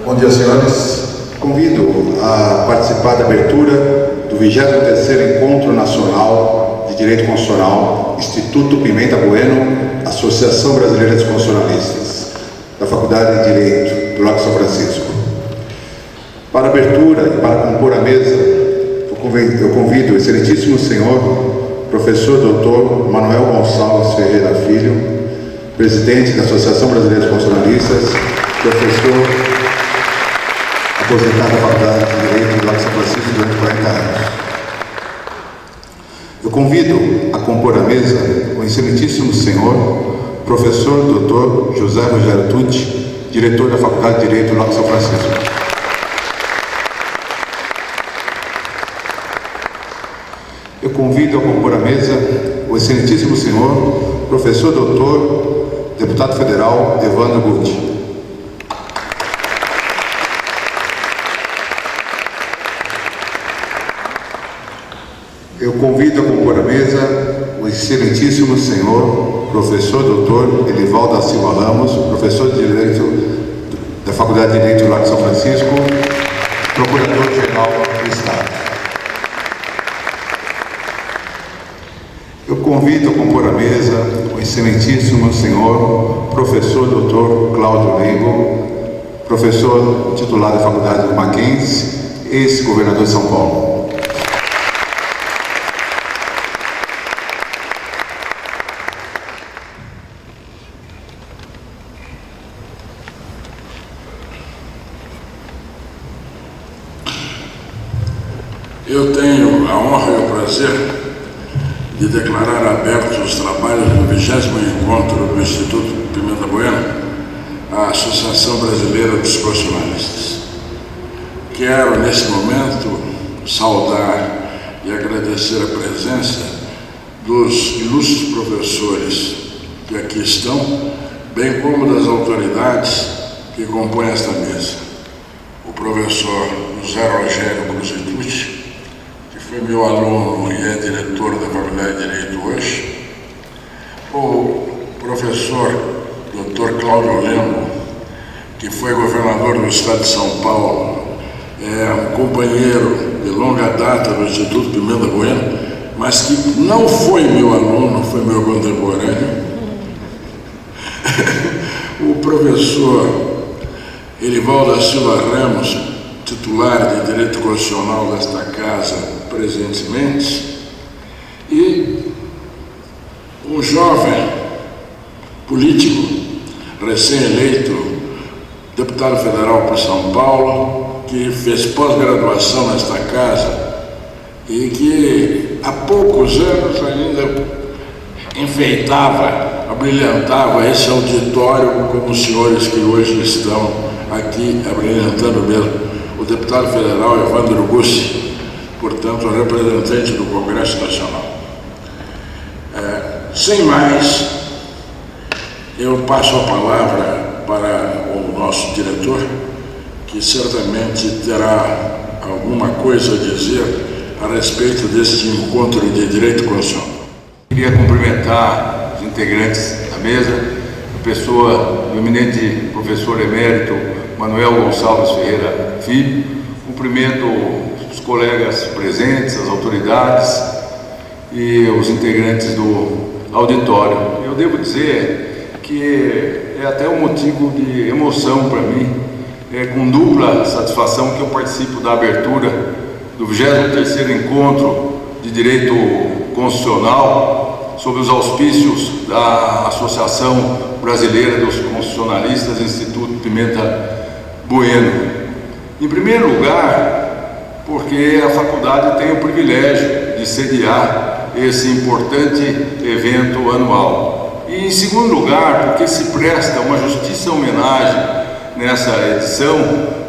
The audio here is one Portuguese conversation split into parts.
Bom dia, senhores. Convido a participar da abertura do 23º Encontro Nacional de Direito Constitucional, Instituto Pimenta Bueno, Associação Brasileira dos Constitucionalistas, da Faculdade de Direito do Lago São Francisco. Para a abertura e para compor a mesa, eu convido o excelentíssimo senhor, professor Dr. Manuel Gonçalves Ferreira Filho, presidente da Associação Brasileira dos Constitucionalistas, professor aposentado da Faculdade de Direito do Lago São Francisco durante 40 anos. Eu convido a compor a mesa o excelentíssimo senhor, professor Dr. José Rogério Tucci, diretor da Faculdade de Direito do Lago São Francisco. Eu convido a compor a mesa o excelentíssimo senhor, professor doutor, deputado federal Evandro Guti. Eu convido a compor a mesa o excelentíssimo senhor, professor doutor Elivaldo da Silva Ramos, professor de Direito da Faculdade de Direito do Lago São Francisco, procurador-geral do Estado. Eu convido a compor a mesa o excelentíssimo senhor, professor doutor Cláudio Leigo, professor titular da Faculdade do Mackenzie, ex-governador de São Paulo. Eu tenho a honra e o prazer de declarar abertos os trabalhos do 20º Encontro do Instituto Pimenta Bueno, a Associação Brasileira dos Constitucionalistas. Quero, nesse momento, saudar e agradecer a presença dos ilustres professores que aqui estão, bem como das autoridades que compõem esta mesa. O professor José Rogério Cruz Tucci, foi meu aluno e é diretor da Faculdade de Direito hoje, o professor Dr. Cláudio Leigo, que foi governador do Estado de São Paulo, é um companheiro de longa data do Instituto Pimenta Bueno, mas que não foi meu aluno, foi meu contemporâneo. O professor Elivaldo da Silva Ramos, titular de Direito Constitucional desta Casa presentemente, e um jovem político, recém-eleito deputado federal por São Paulo, que fez pós-graduação nesta Casa e que há poucos anos ainda enfeitava, abrilhantava esse auditório como os senhores que hoje estão aqui abrilhantando mesmo. O deputado federal Evandro Guti, portanto, representante do Congresso Nacional. Sem mais, eu passo a palavra para o nosso diretor, que certamente terá alguma coisa a dizer a respeito deste encontro de direito constitucional. Queria cumprimentar os integrantes da mesa, a pessoa do eminente professor emérito Manuel Gonçalves Ferreira Filho. Cumprimento os colegas presentes, as autoridades e os integrantes do auditório. Eu devo dizer que é até um motivo de emoção para mim, com dupla satisfação que eu participo da abertura do 23º Encontro de Direito Constitucional sob os auspícios da Associação Brasileira dos Constitucionalistas, Instituto Pimenta Bueno. Em primeiro lugar, porque a faculdade tem o privilégio de sediar esse importante evento anual. E em segundo lugar, porque se presta uma justíssima homenagem nessa edição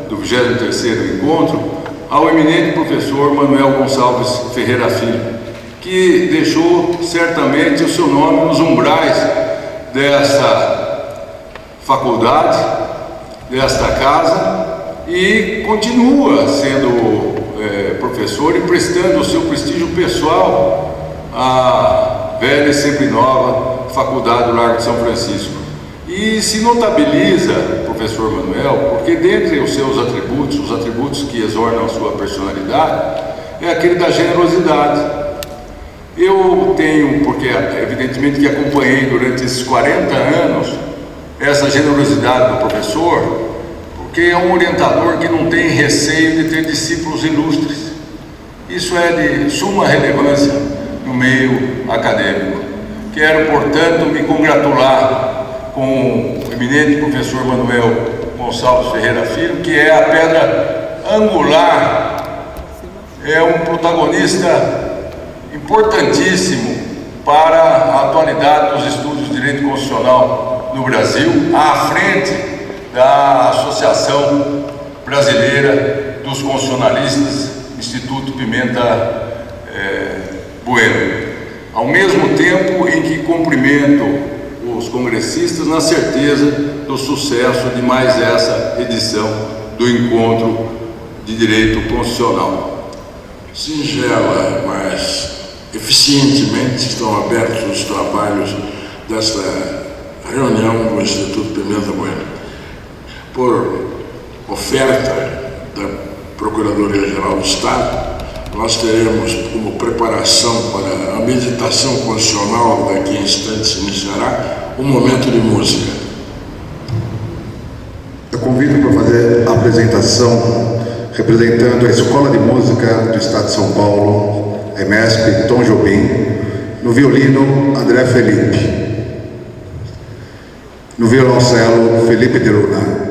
do 23º Encontro ao eminente professor Manuel Gonçalves Ferreira Filho, que deixou certamente o seu nome nos umbrais dessa faculdade, desta casa, e continua sendo professor e prestando o seu prestígio pessoal à velha e sempre nova Faculdade do Largo de São Francisco. E se notabiliza, professor Manuel, porque dentre os seus atributos, os atributos que exornam a sua personalidade, é aquele da generosidade. Eu tenho, porque evidentemente que acompanhei durante esses 40 anos essa generosidade do professor, porque é um orientador que não tem receio de ter discípulos ilustres. Isso é de suma relevância no meio acadêmico. Quero, portanto, me congratular com o eminente professor Manuel Gonçalves Ferreira Filho, que é a pedra angular, é um protagonista importantíssimo para a atualidade dos estudos de direito constitucional no Brasil, à frente da Associação Brasileira dos Constitucionalistas, Instituto Pimenta Bueno. Ao mesmo tempo em que cumprimento os congressistas na certeza do sucesso de mais essa edição do Encontro de Direito Constitucional. Singela, mas eficientemente estão abertos os trabalhos desta reunião do Instituto Pimenta Bueno. Por oferta da Procuradoria-Geral do Estado, nós teremos como preparação para a meditação constitucional, daqui a instantes se iniciará, um momento de música. Eu convido para fazer a apresentação representando a Escola de Música do Estado de São Paulo, EMESP Tom Jobim, no violino André Felipe, no violoncelo Felipe de Luna.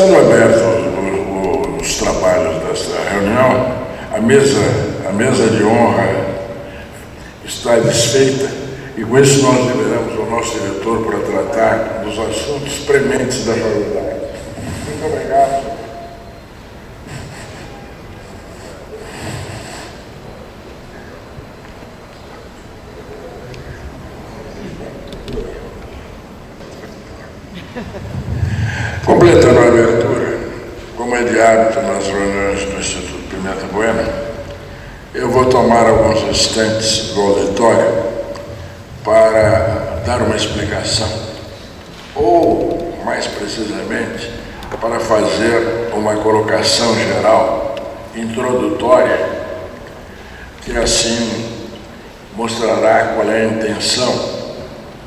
Estando abertos os trabalhos desta reunião, a mesa de honra está desfeita e com isso nós liberamos o nosso diretor para tratar dos assuntos prementes da atualidade. Muito obrigado. Completando a abertura, como é de hábito nas reuniões do Instituto Pimenta Bueno, eu vou tomar alguns instantes do auditório para dar uma explicação, ou, mais precisamente, para fazer uma colocação geral, introdutória, que assim mostrará qual é a intenção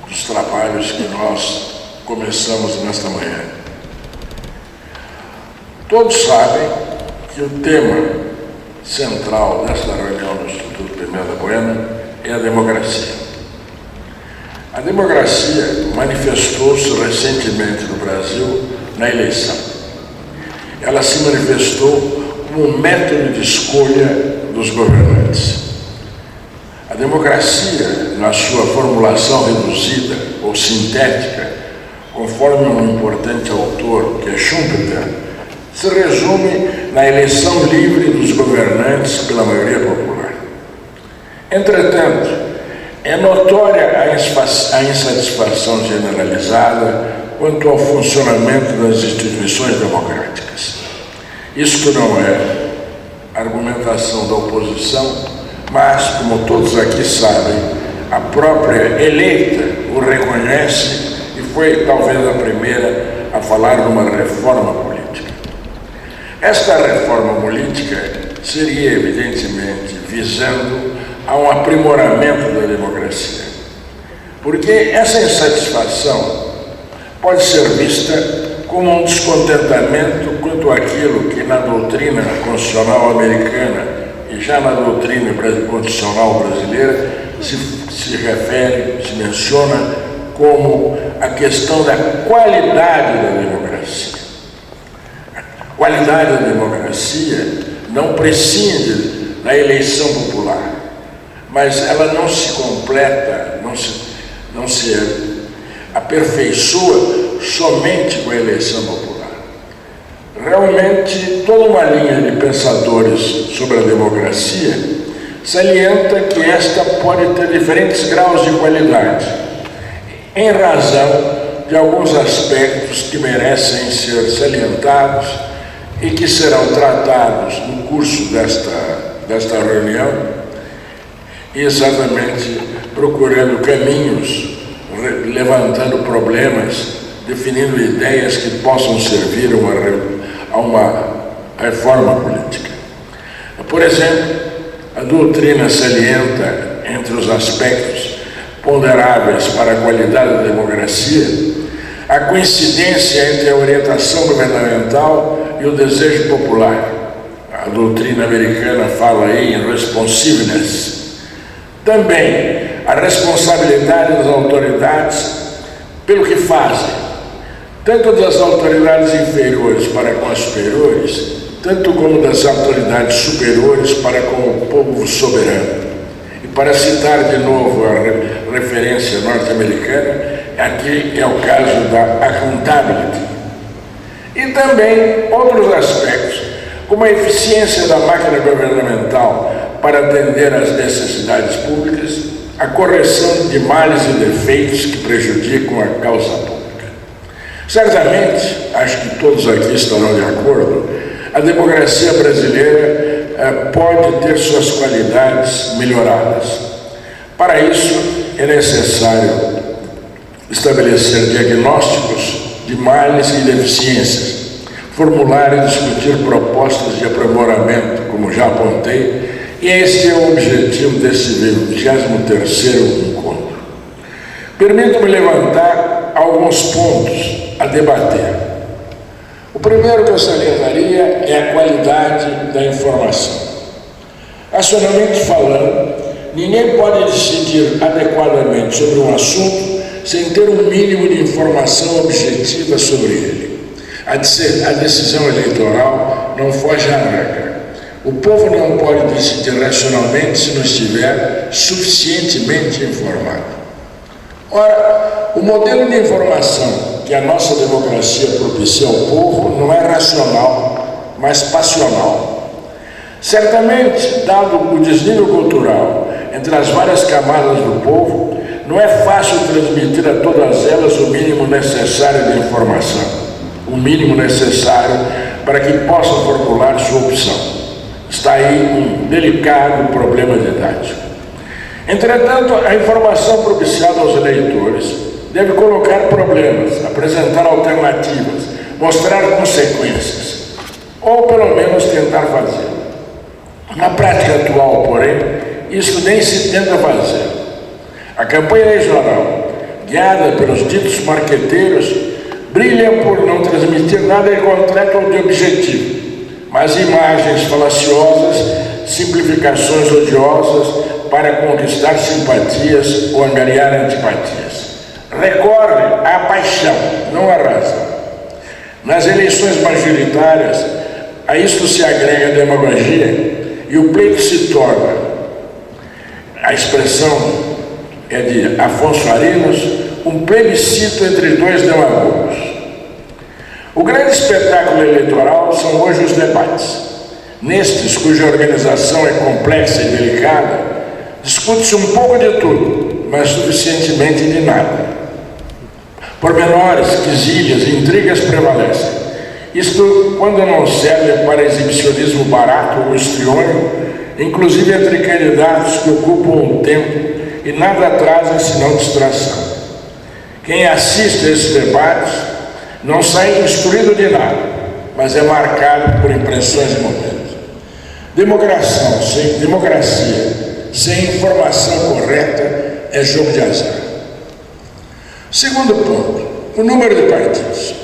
dos trabalhos que nós começamos nesta manhã. Todos sabem que o tema central desta reunião do Instituto Pimenta Bueno é a democracia. A democracia manifestou-se recentemente no Brasil na eleição. Ela se manifestou como um método de escolha dos governantes. A democracia, na sua formulação reduzida ou sintética, conforme um importante autor, que é Schumpeter, se resume na eleição livre dos governantes pela maioria popular. Entretanto, é notória a insatisfação generalizada quanto ao funcionamento das instituições democráticas. Isto não é argumentação da oposição, mas, como todos aqui sabem, a própria eleita o reconhece e foi talvez a primeira a falar de uma reforma política. Esta reforma política seria, evidentemente, visando a um aprimoramento da democracia, porque essa insatisfação pode ser vista como um descontentamento quanto àquilo que na doutrina constitucional americana e já na doutrina constitucional brasileira se refere, se menciona como a questão da qualidade da democracia. A qualidade da democracia não prescinde da eleição popular, mas ela não se completa, não se aperfeiçoa somente com a eleição popular. Realmente, toda uma linha de pensadores sobre a democracia salienta que esta pode ter diferentes graus de qualidade, em razão de alguns aspectos que merecem ser salientados e que serão tratados no curso desta reunião, exatamente procurando caminhos, levantando problemas, definindo ideias que possam servir a uma reforma política. Por exemplo, a doutrina salienta entre os aspectos ponderáveis para a qualidade da democracia a coincidência entre a orientação governamental e o desejo popular. A doutrina americana fala aí em responsiveness. Também a responsabilidade das autoridades pelo que fazem, tanto das autoridades inferiores para com as superiores, tanto como das autoridades superiores para com o povo soberano. E para citar de novo a referência norte-americana, aqui é o caso da accountability. E também outros aspectos, como a eficiência da máquina governamental para atender às necessidades públicas, a correção de males e defeitos que prejudicam a causa pública. Certamente, acho que todos aqui estarão de acordo, a democracia brasileira pode ter suas qualidades melhoradas. Para isso, é necessário estabelecer diagnósticos de males e deficiências, formular e discutir propostas de aprimoramento, como já apontei, e este é o objetivo desse 23º encontro. Permito-me levantar alguns pontos a debater. O primeiro que eu salientaria é a qualidade da informação. Racionalmente falando, ninguém pode decidir adequadamente sobre um assunto sem ter um mínimo de informação objetiva sobre ele. A decisão eleitoral não foge à regra. O povo não pode decidir racionalmente se não estiver suficientemente informado. Ora, o modelo de informação que a nossa democracia propicia ao povo não é racional, mas passional. Certamente, dado o desnível cultural entre as várias camadas do povo, não é fácil transmitir a todas elas o mínimo necessário de informação, o mínimo necessário para que possam formular sua opção. Está aí um delicado problema didático. Entretanto, a informação propiciada aos eleitores deve colocar problemas, apresentar alternativas, mostrar consequências, ou pelo menos tentar fazer. Na prática atual, porém, isso nem se tenta fazer. A campanha eleitoral, guiada pelos ditos marqueteiros, brilha por não transmitir nada de concreto ou de objetivo, mas imagens falaciosas, simplificações odiosas para conquistar simpatias ou angariar antipatias. Recorre à paixão, não à razão. Nas eleições majoritárias, a isto se agrega a demagogia e o pleito se torna, a expressão é de Afonso Arinos, um plebiscito entre dois demagogos. O grande espetáculo eleitoral são hoje os debates. Nestes, cuja organização é complexa e delicada, discute-se um pouco de tudo, mas suficientemente de nada. Pormenores, quesilhas e intrigas prevalecem. Isto quando não serve para exibicionismo barato ou histriônico, inclusive entre candidatos que ocupam um tempo e nada trazem senão distração. Quem assiste a esses debates não sai instruído de nada, mas é marcado por impressões e momentos. Democracia sem informação correta é jogo de azar. Segundo ponto, o número de partidos.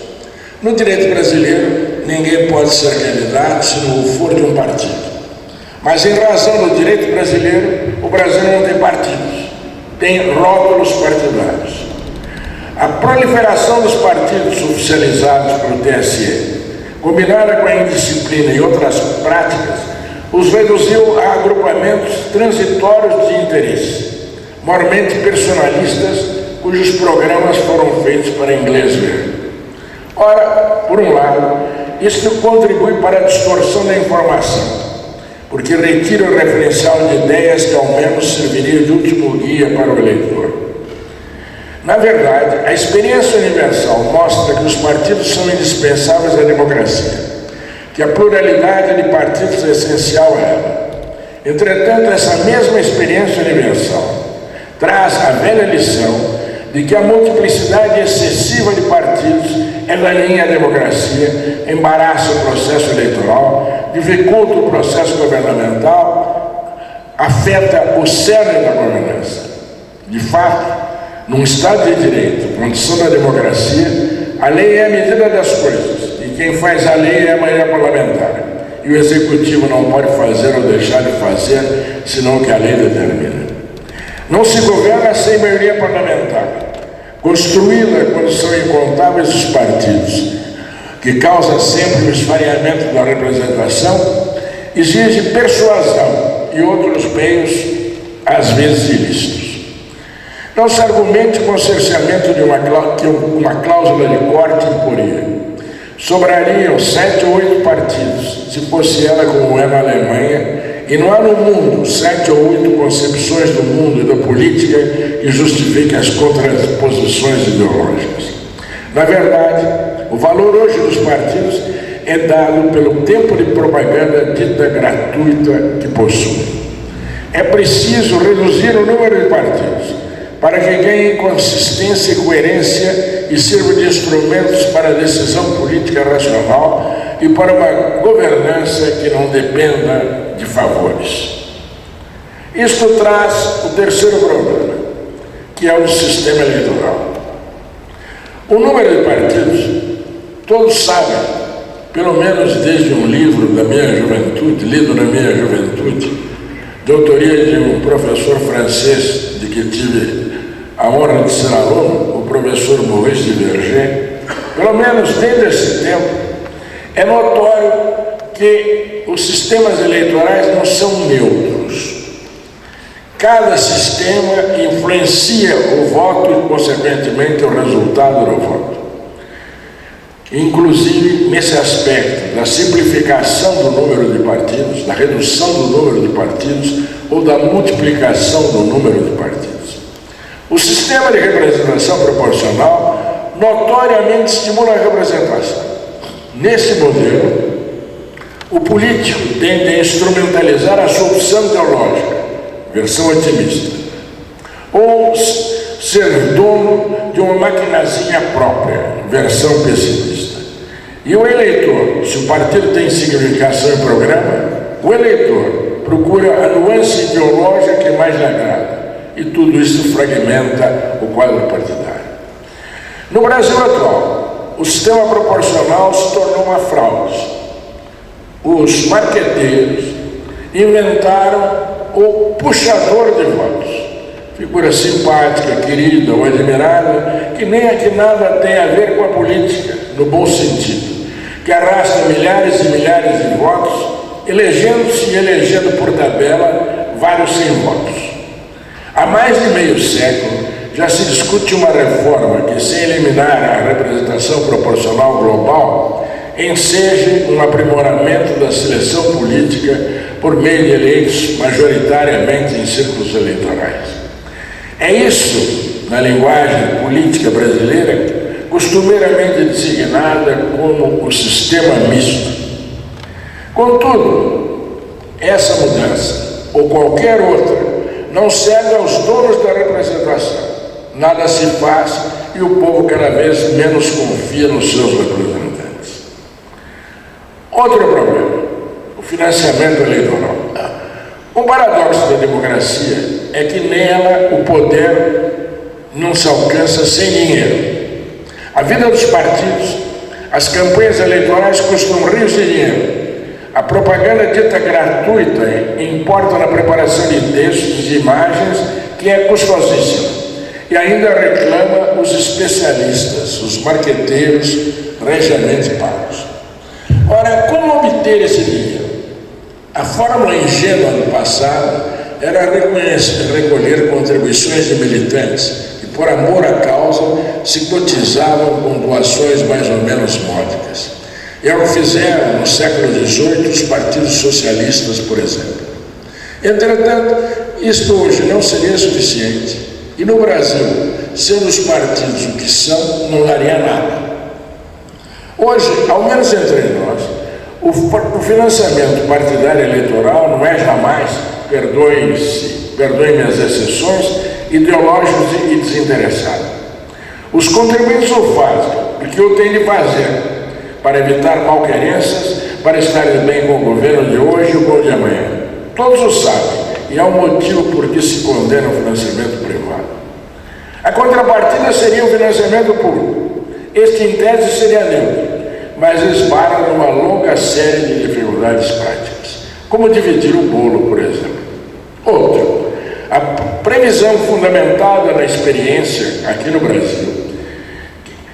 No direito brasileiro, ninguém pode ser candidato se não for de um partido. Mas em razão do direito brasileiro, o Brasil não tem partidos, tem rótulos partidários. A proliferação dos partidos oficializados pelo TSE, combinada com a indisciplina e outras práticas, os reduziu a agrupamentos transitórios de interesse, mormente personalistas, cujos programas foram feitos para inglês ver. Ora, por um lado, isto contribui para a distorção da informação, porque retira o referencial de ideias que ao menos serviria de último guia para o eleitor. Na verdade, a experiência universal mostra que os partidos são indispensáveis à democracia, que a pluralidade de partidos é essencial a ela. Entretanto, essa mesma experiência universal traz a velha lição de que a multiplicidade excessiva de partidos enganinha a democracia, embaraça o processo eleitoral, dificulta o processo governamental, afeta o cerne da governança. De fato, num Estado de Direito, condição da democracia, a lei é a medida das coisas, e quem faz a lei é a maioria parlamentar. E o Executivo não pode fazer ou deixar de fazer, senão o que a lei determina. Não se governa sem maioria parlamentar, construída quando são incontáveis os partidos, que causa sempre o esfareamento da representação, exige persuasão e outros meios, às vezes ilícitos. Não se argumente com o cerceamento de uma cláusula de corte imporia. Sobrariam 7 ou 8 partidos, se fosse ela como é na Alemanha, e não há no mundo 7 ou 8 concepções do mundo e da política que justifiquem as contraposições ideológicas. Na verdade, o valor hoje dos partidos é dado pelo tempo de propaganda dita gratuita que possuem. É preciso reduzir o número de partidos para que ganhem consistência e coerência e sirva de instrumentos para a decisão política racional e para uma governança que não dependa de favores. Isto traz o terceiro problema, que é o do sistema eleitoral. O número de partidos, todos sabem, pelo menos desde um livro da minha juventude, lido na minha juventude, de autoria de um professor francês de que tive a honra de ser aluno, o professor Maurice de Verger, pelo menos desde esse tempo, é notório que os sistemas eleitorais não são neutros. Cada sistema influencia o voto e, consequentemente, o resultado do voto. Inclusive, nesse aspecto da simplificação do número de partidos, da redução do número de partidos ou da multiplicação do número de partidos. O sistema de representação proporcional notoriamente estimula a representação. Nesse modelo, o político tende a instrumentalizar a sua opção ideológica, versão otimista, ou ser dono de uma maquinazinha própria, versão pessimista. E o eleitor, se o partido tem significação e programa, o eleitor procura a nuance ideológica que mais lhe agrada, e tudo isso fragmenta o quadro partidário. No Brasil atual, o sistema proporcional se tornou uma fraude. Os marqueteiros inventaram o puxador de votos, figura simpática, querida ou admirada, que nada tem a ver com a política, no bom sentido, que arrasta milhares e milhares de votos, elegendo-se e elegendo por tabela vários sem votos. Há mais de meio século já se discute uma reforma que, sem eliminar a representação proporcional global, enseje um aprimoramento da seleção política por meio de eleitos majoritariamente em círculos eleitorais. É isso, na linguagem política brasileira, costumeiramente designada como o sistema misto. Contudo, essa mudança, ou qualquer outra, não cede aos donos da representação. Nada se faz e o povo cada vez menos confia nos seus representantes. Outro problema, o financiamento eleitoral. Um paradoxo da democracia é que nela o poder não se alcança sem dinheiro. A vida dos partidos, as campanhas eleitorais custam rios de dinheiro. A propaganda dita gratuita importa na preparação de textos e imagens, que é custosíssima. E ainda reclama os especialistas, os marqueteiros, regiamente pagos. Ora, como obter esse dinheiro? A fórmula ingênua do passado era recolher contribuições de militantes que, por amor à causa, se cotizavam com doações mais ou menos módicas. E é o que fizeram no século XVIII os partidos socialistas, por exemplo. Entretanto, isto hoje não seria suficiente. E no Brasil, sendo os partidos o que são, não daria nada. Hoje, ao menos entre nós, o financiamento partidário eleitoral não é jamais, perdoem-me as exceções, ideológico e desinteressado. Os contribuintes o fazem porque o têm de fazer, para evitar malquerenças, para estar bem com o governo de hoje e o com o de amanhã. Todos o sabem, e há um motivo por que se condena o financiamento privado. A contrapartida seria o financiamento público. Este, em tese, seria neutro, mas esbarra numa longa série de dificuldades práticas, como dividir o bolo, por exemplo. Outro, a previsão fundamentada na experiência aqui no Brasil,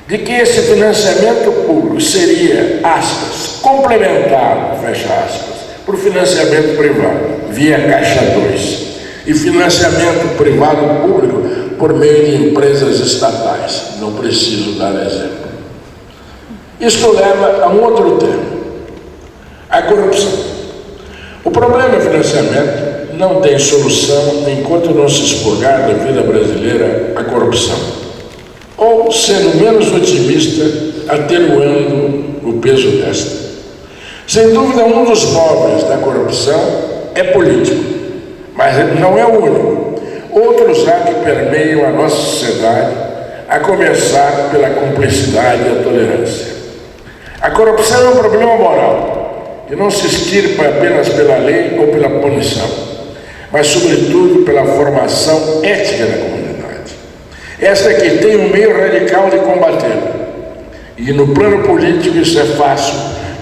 de que esse financiamento público seria, aspas, complementado, fecha aspas, por financiamento privado, via Caixa 2, e financiamento privado público por meio de empresas estatais. Não preciso dar exemplo. Isto leva a um outro tema, a corrupção. O problema do financiamento não tem solução enquanto não se expurgar da vida brasileira a corrupção. Ou, sendo menos otimista, atenuando o peso desta. Sem dúvida, um dos móveis da corrupção é político, mas não é o único. Outros há que permeiam a nossa sociedade, a começar pela cumplicidade e a tolerância. A corrupção é um problema moral, que não se extirpa apenas pela lei ou pela punição, mas, sobretudo, pela formação ética da comunidade. Esta que tem um meio radical de combater. E no plano político isso é fácil,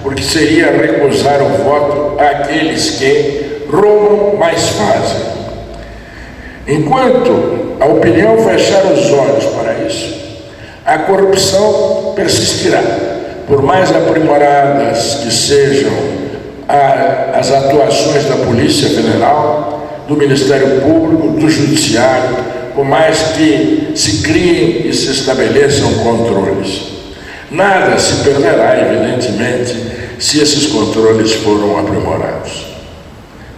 porque seria recusar o voto àqueles que roubam, mas fazem. Enquanto a opinião fechar os olhos para isso, a corrupção persistirá. Por mais aprimoradas que sejam as atuações da Polícia Federal, do Ministério Público, do Judiciário, por mais que se criem e se estabeleçam controles. Nada se perderá, evidentemente, se esses controles foram aprimorados.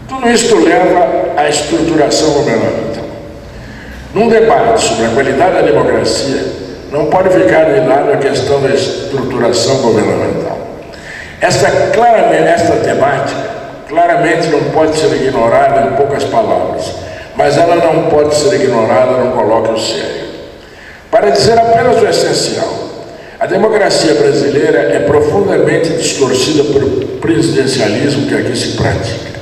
Tudo isto leva à estruturação governamental. Num debate sobre a qualidade da democracia, não pode ficar de lado a questão da estruturação governamental. Esta temática claramente não pode ser ignorada em poucas palavras, mas ela não pode ser ignorada num colóquio sério. Para dizer apenas o essencial, a democracia brasileira é profundamente distorcida pelo presidencialismo que aqui se pratica.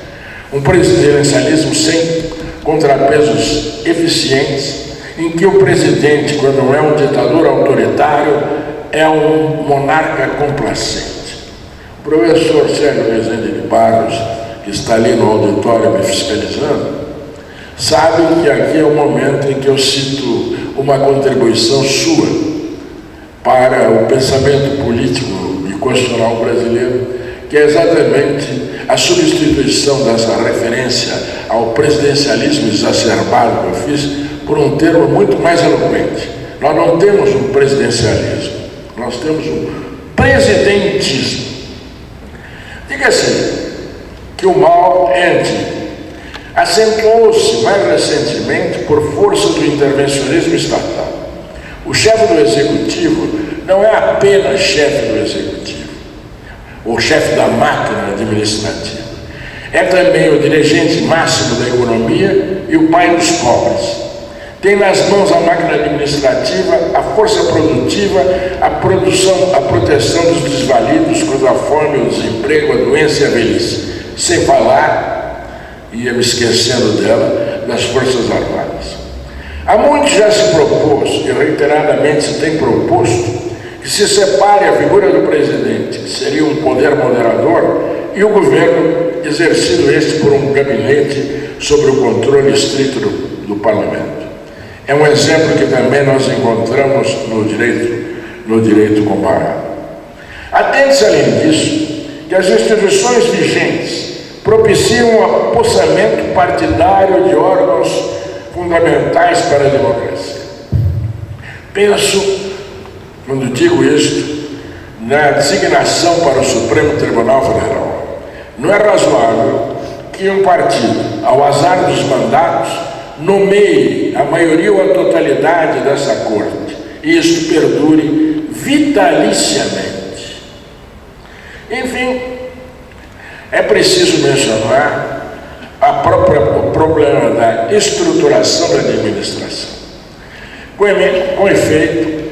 Um presidencialismo sem contrapesos eficientes, em que o presidente, quando não é um ditador autoritário, é um monarca complacente. O professor Sérgio Rezende de Barros, que está ali no auditório me fiscalizando, sabe que aqui é o momento em que eu cito uma contribuição sua para o pensamento político e constitucional brasileiro, que é exatamente a substituição dessa referência ao presidencialismo exacerbado que eu fiz por um termo muito mais eloquente. Nós não temos um presidencialismo, nós temos um presidentismo. Diga-se que o mal é antigo. Acentuou-se mais recentemente por força do intervencionismo estatal. O chefe do executivo não é apenas chefe do executivo, ou chefe da máquina administrativa. É também o dirigente máximo da economia e o pai dos pobres. Tem nas mãos a máquina administrativa, a força produtiva, a proteção dos desvalidos contra a fome, o desemprego, a doença e a velhice. Sem falar, ia me esquecendo dela, das Forças Armadas. Há muito já se propôs, e reiteradamente se tem proposto, que se separe a figura do presidente, que seria um poder moderador, e o governo, exercido este por um gabinete sob o controle estrito do parlamento. É um exemplo que também nós encontramos no direito comparado. Atente-se, além disso, que as instituições vigentes propiciam o apossamento partidário de órgãos fundamentais para a democracia. Penso, quando digo isto, na designação para o Supremo Tribunal Federal. Não é razoável que um partido, ao azar dos mandatos, nomeie a maioria ou a totalidade dessa corte, e isto perdure vitaliciamente. Enfim, é preciso mencionar o problema da estruturação da administração. Com efeito,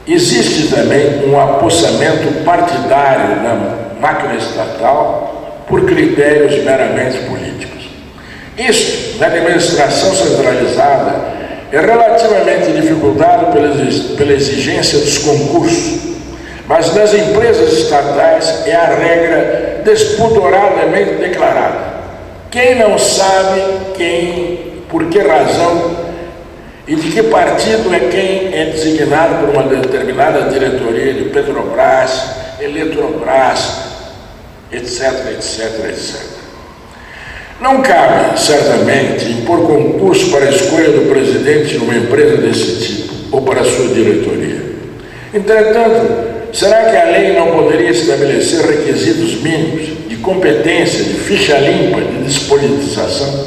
existe também um apossamento partidário na máquina estatal por critérios meramente políticos. Isso, na administração centralizada, é relativamente dificultado pela exigência dos concursos, mas nas empresas estatais é a regra despudoradamente declarada. Quem não sabe por que razão e de que partido é quem é designado por uma determinada diretoria de Petrobras, Eletrobras, etc, etc, etc. Não cabe, certamente, impor concurso para a escolha do presidente de uma empresa desse tipo, ou para a sua diretoria. Entretanto, será que a lei não poderia estabelecer requisitos mínimos de competência, de ficha limpa, de despolitização?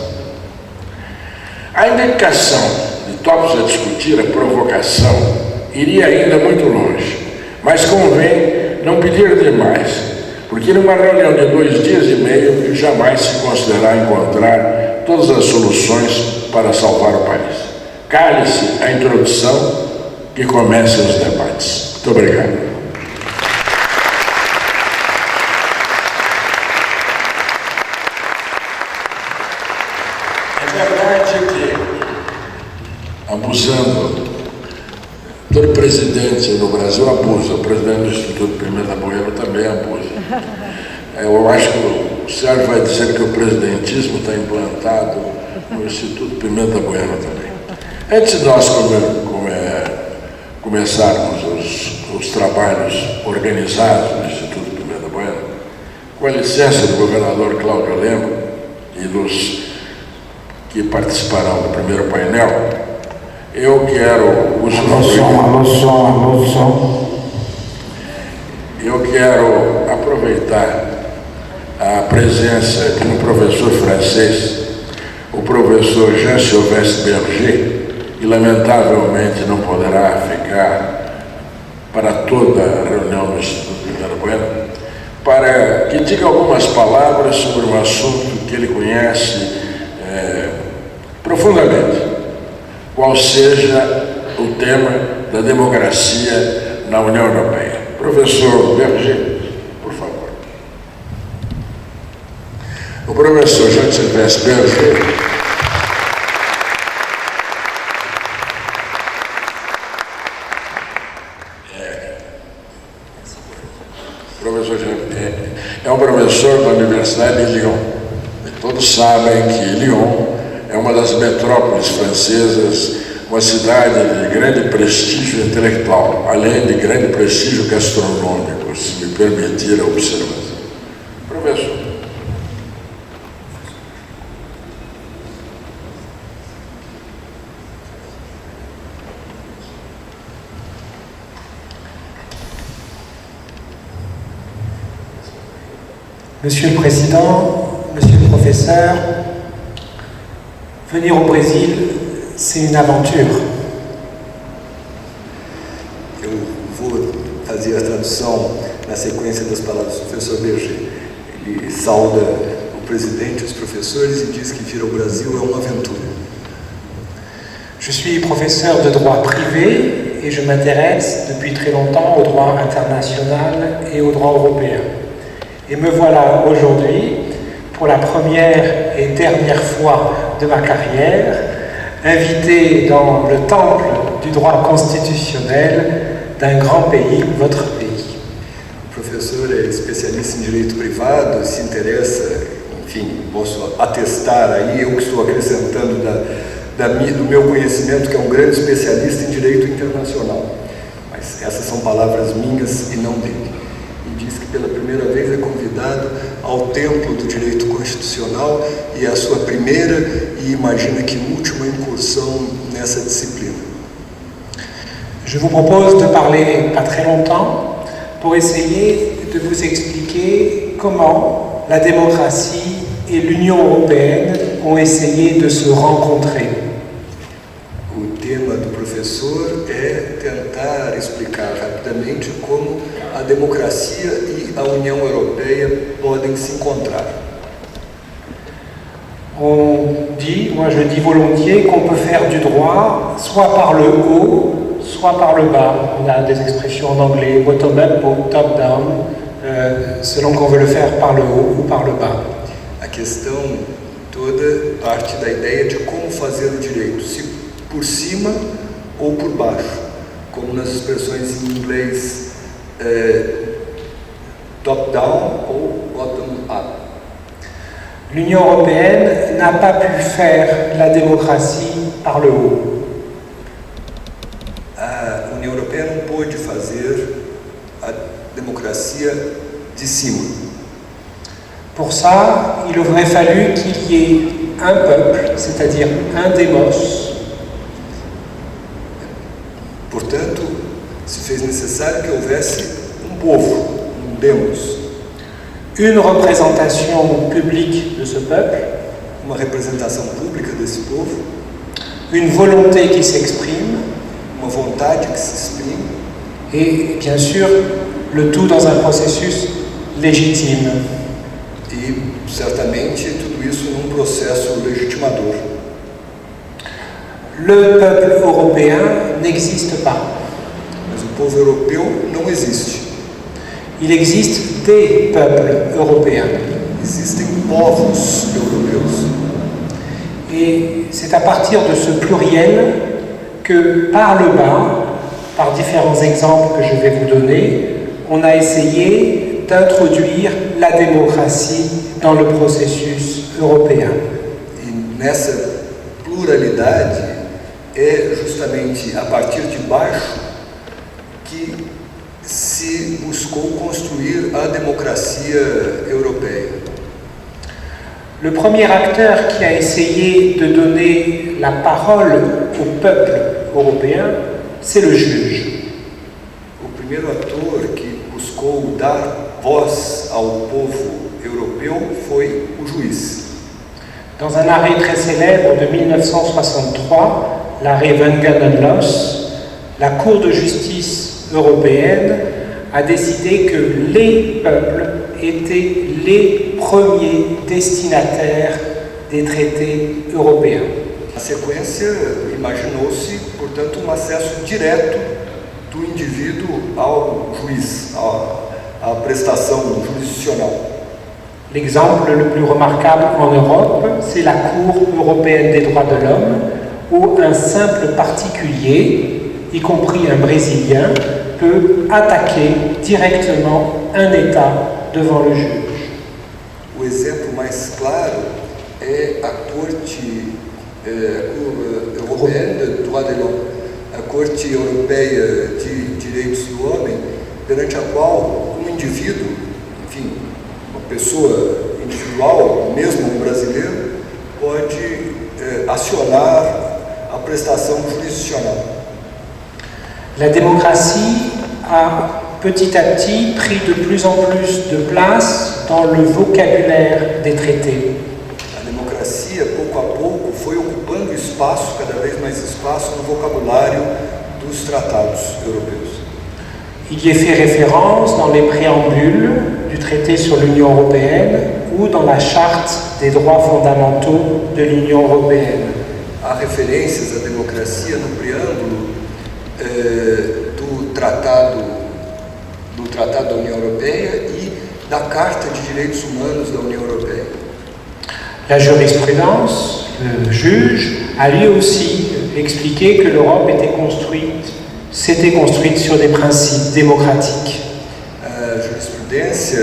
A indicação de tópicos a discutir, a provocação, iria ainda muito longe, mas convém não pedir demais, porque numa reunião de 2 dias e meio jamais se considerará encontrar todas as soluções para salvar o país. Cale-se a introdução que comecem os debates. Muito obrigado. É verdade que, abusando, todo presidente no Brasil abusa, o presidente do Instituto Pimenta Bueno também abusa. Eu acho que o Sérgio vai dizer que o presidentismo está implantado no Instituto Pimenta Bueno também. Antes de nós começarmos os trabalhos organizados do Instituto Pimenta Bueno, com a licença do governador Cláudio Lema e dos que participarão do primeiro painel, eu quero Eu quero aproveitar a presença de um professor francês, o professor Jean-Sylvestre Berger, que lamentavelmente não poderá ficar para toda a reunião do Instituto Pimenta Bueno, para que diga algumas palavras sobre um assunto que ele conhece profundamente, qual seja o tema da democracia na União Europeia. Professor Berger, por favor. O professor Jean-Sylvestre Berger é um professor da Universidade de Lyon. E todos sabem que Lyon é uma das metrópoles francesas, uma cidade de grande prestígio intelectual, além de grande prestígio gastronômico, se me permitir a observação. Professor. Monsieur le Président, Monsieur le Professeur, venir au Brésil, c'est une aventure. Eu vou fazer a tradução na sequência das palavras do professor Berger. Ele sauda o presidente e os professores e diz que vir ao Brasil é uma aventura. Je suis professeur de droit privé et je m'intéresse depuis très longtemps au droit international et au droit européen. Et me voilà aujourd'hui, pour la première et dernière fois de ma carrière, invité dans le temple du droit constitutionnel d'un grand pays, votre pays. O professor é especialista em direito privado, se interessa, enfim, posso atestar aí, eu que estou acrescentando do meu conhecimento, que é um grande especialista em direito internacional. Mas essas são palavras minhas e não dele. Diz que pela primeira vez é convidado ao templo do direito constitucional e é a sua primeira e imagina que última incursão nessa disciplina. Je vous propose de parler pas très longtemps pour essayer de vous expliquer comment la démocratie et l'Union européenne ont essayé de se rencontrer. O tema do professor é tentar explicar rapidamente como a democracia e a União Europeia podem se encontrar. Moi je dis volontiers qu'on peut faire du droit soit par le haut, soit par le bas. On a des expressions en anglais, bottom-up ou top-down, selon qu'on veut le faire par le haut ou par le bas. A questão toda parte da ideia de como fazer o direito, se por cima ou por baixo, como nas expressões em inglês top-down ou bottom-up. L'Union européenne n'a pas pu faire la démocratie par le haut. A União Europeia não pôde fazer a democracia de cima. Pour ça, il aurait fallu qu'il y ait un peuple, c'est-à-dire un démos. Portanto, se fez necessário que houvesse um povo, um demos. Une représentation publique de ce peuple. Uma representação pública desse povo. Une volonté qui s'exprime. Uma vontade que se exprime. Et bien sûr, le tout dans un processus légitime. E, certamente, tudo isso num processo legitimador. Le peuple européen n'existe pas. Mas o povo europeu não existe. Il existe des peuples européens. Existem povos europeus. Et c'est à partir de ce pluriel que, par le bas, par différents exemples que je vais vous donner, on a essayé d'introduire la démocratie dans le processus européen. E nessa pluralidade é justamente a partir de baixo que se buscou construir a democracia europeia. Le premier acteur qui a essayé de donner la parole au peuple européen, c'est le juge. O primeiro ator que buscou dar voz ao povo europeu foi o juiz. Dans un arrêt très célèbre de 1963, l'arrêt Wengen-Loss, la Cour de justice européenne a décidé que les peuples étaient les premiers destinataires des traités européens. Na sequência, imaginou-se, portanto, um acesso direto do indivíduo ao juiz, à prestação jurisdicional. L'exemple le plus remarquable en Europe, c'est la Cour européenne des droits de l'homme, où un simple particulier, y compris un Brésilien, peut attaquer directement un État devant le juge. O exemplo mais claro é a Corte Europeia de Droits de l'Homme, a Corte Europeia de Direitos do Homem, perante a qual um indivíduo, enfim, uma pessoa individual, mesmo um brasileiro, pode acionar a prestação jurisdicional. La démocratie a petit à petit pris de plus en plus de place dans le vocabulaire des traités. A democracia, pouco a pouco, foi ocupando espaço, cada vez mais espaço, no vocabulário dos tratados europeus. Il y est fait référence dans les préambules du traité sur l'Union européenne ou dans la charte des droits fondamentaux de l'Union européenne. Há referências à democracia no preâmbulo do Tratado da União Europeia e da Carta de Direitos Humanos da União Europeia. La jurisprudence, le juge, a lui aussi expliqué que l'Europe s'était construite sur des principes démocratiques. A jurisprudência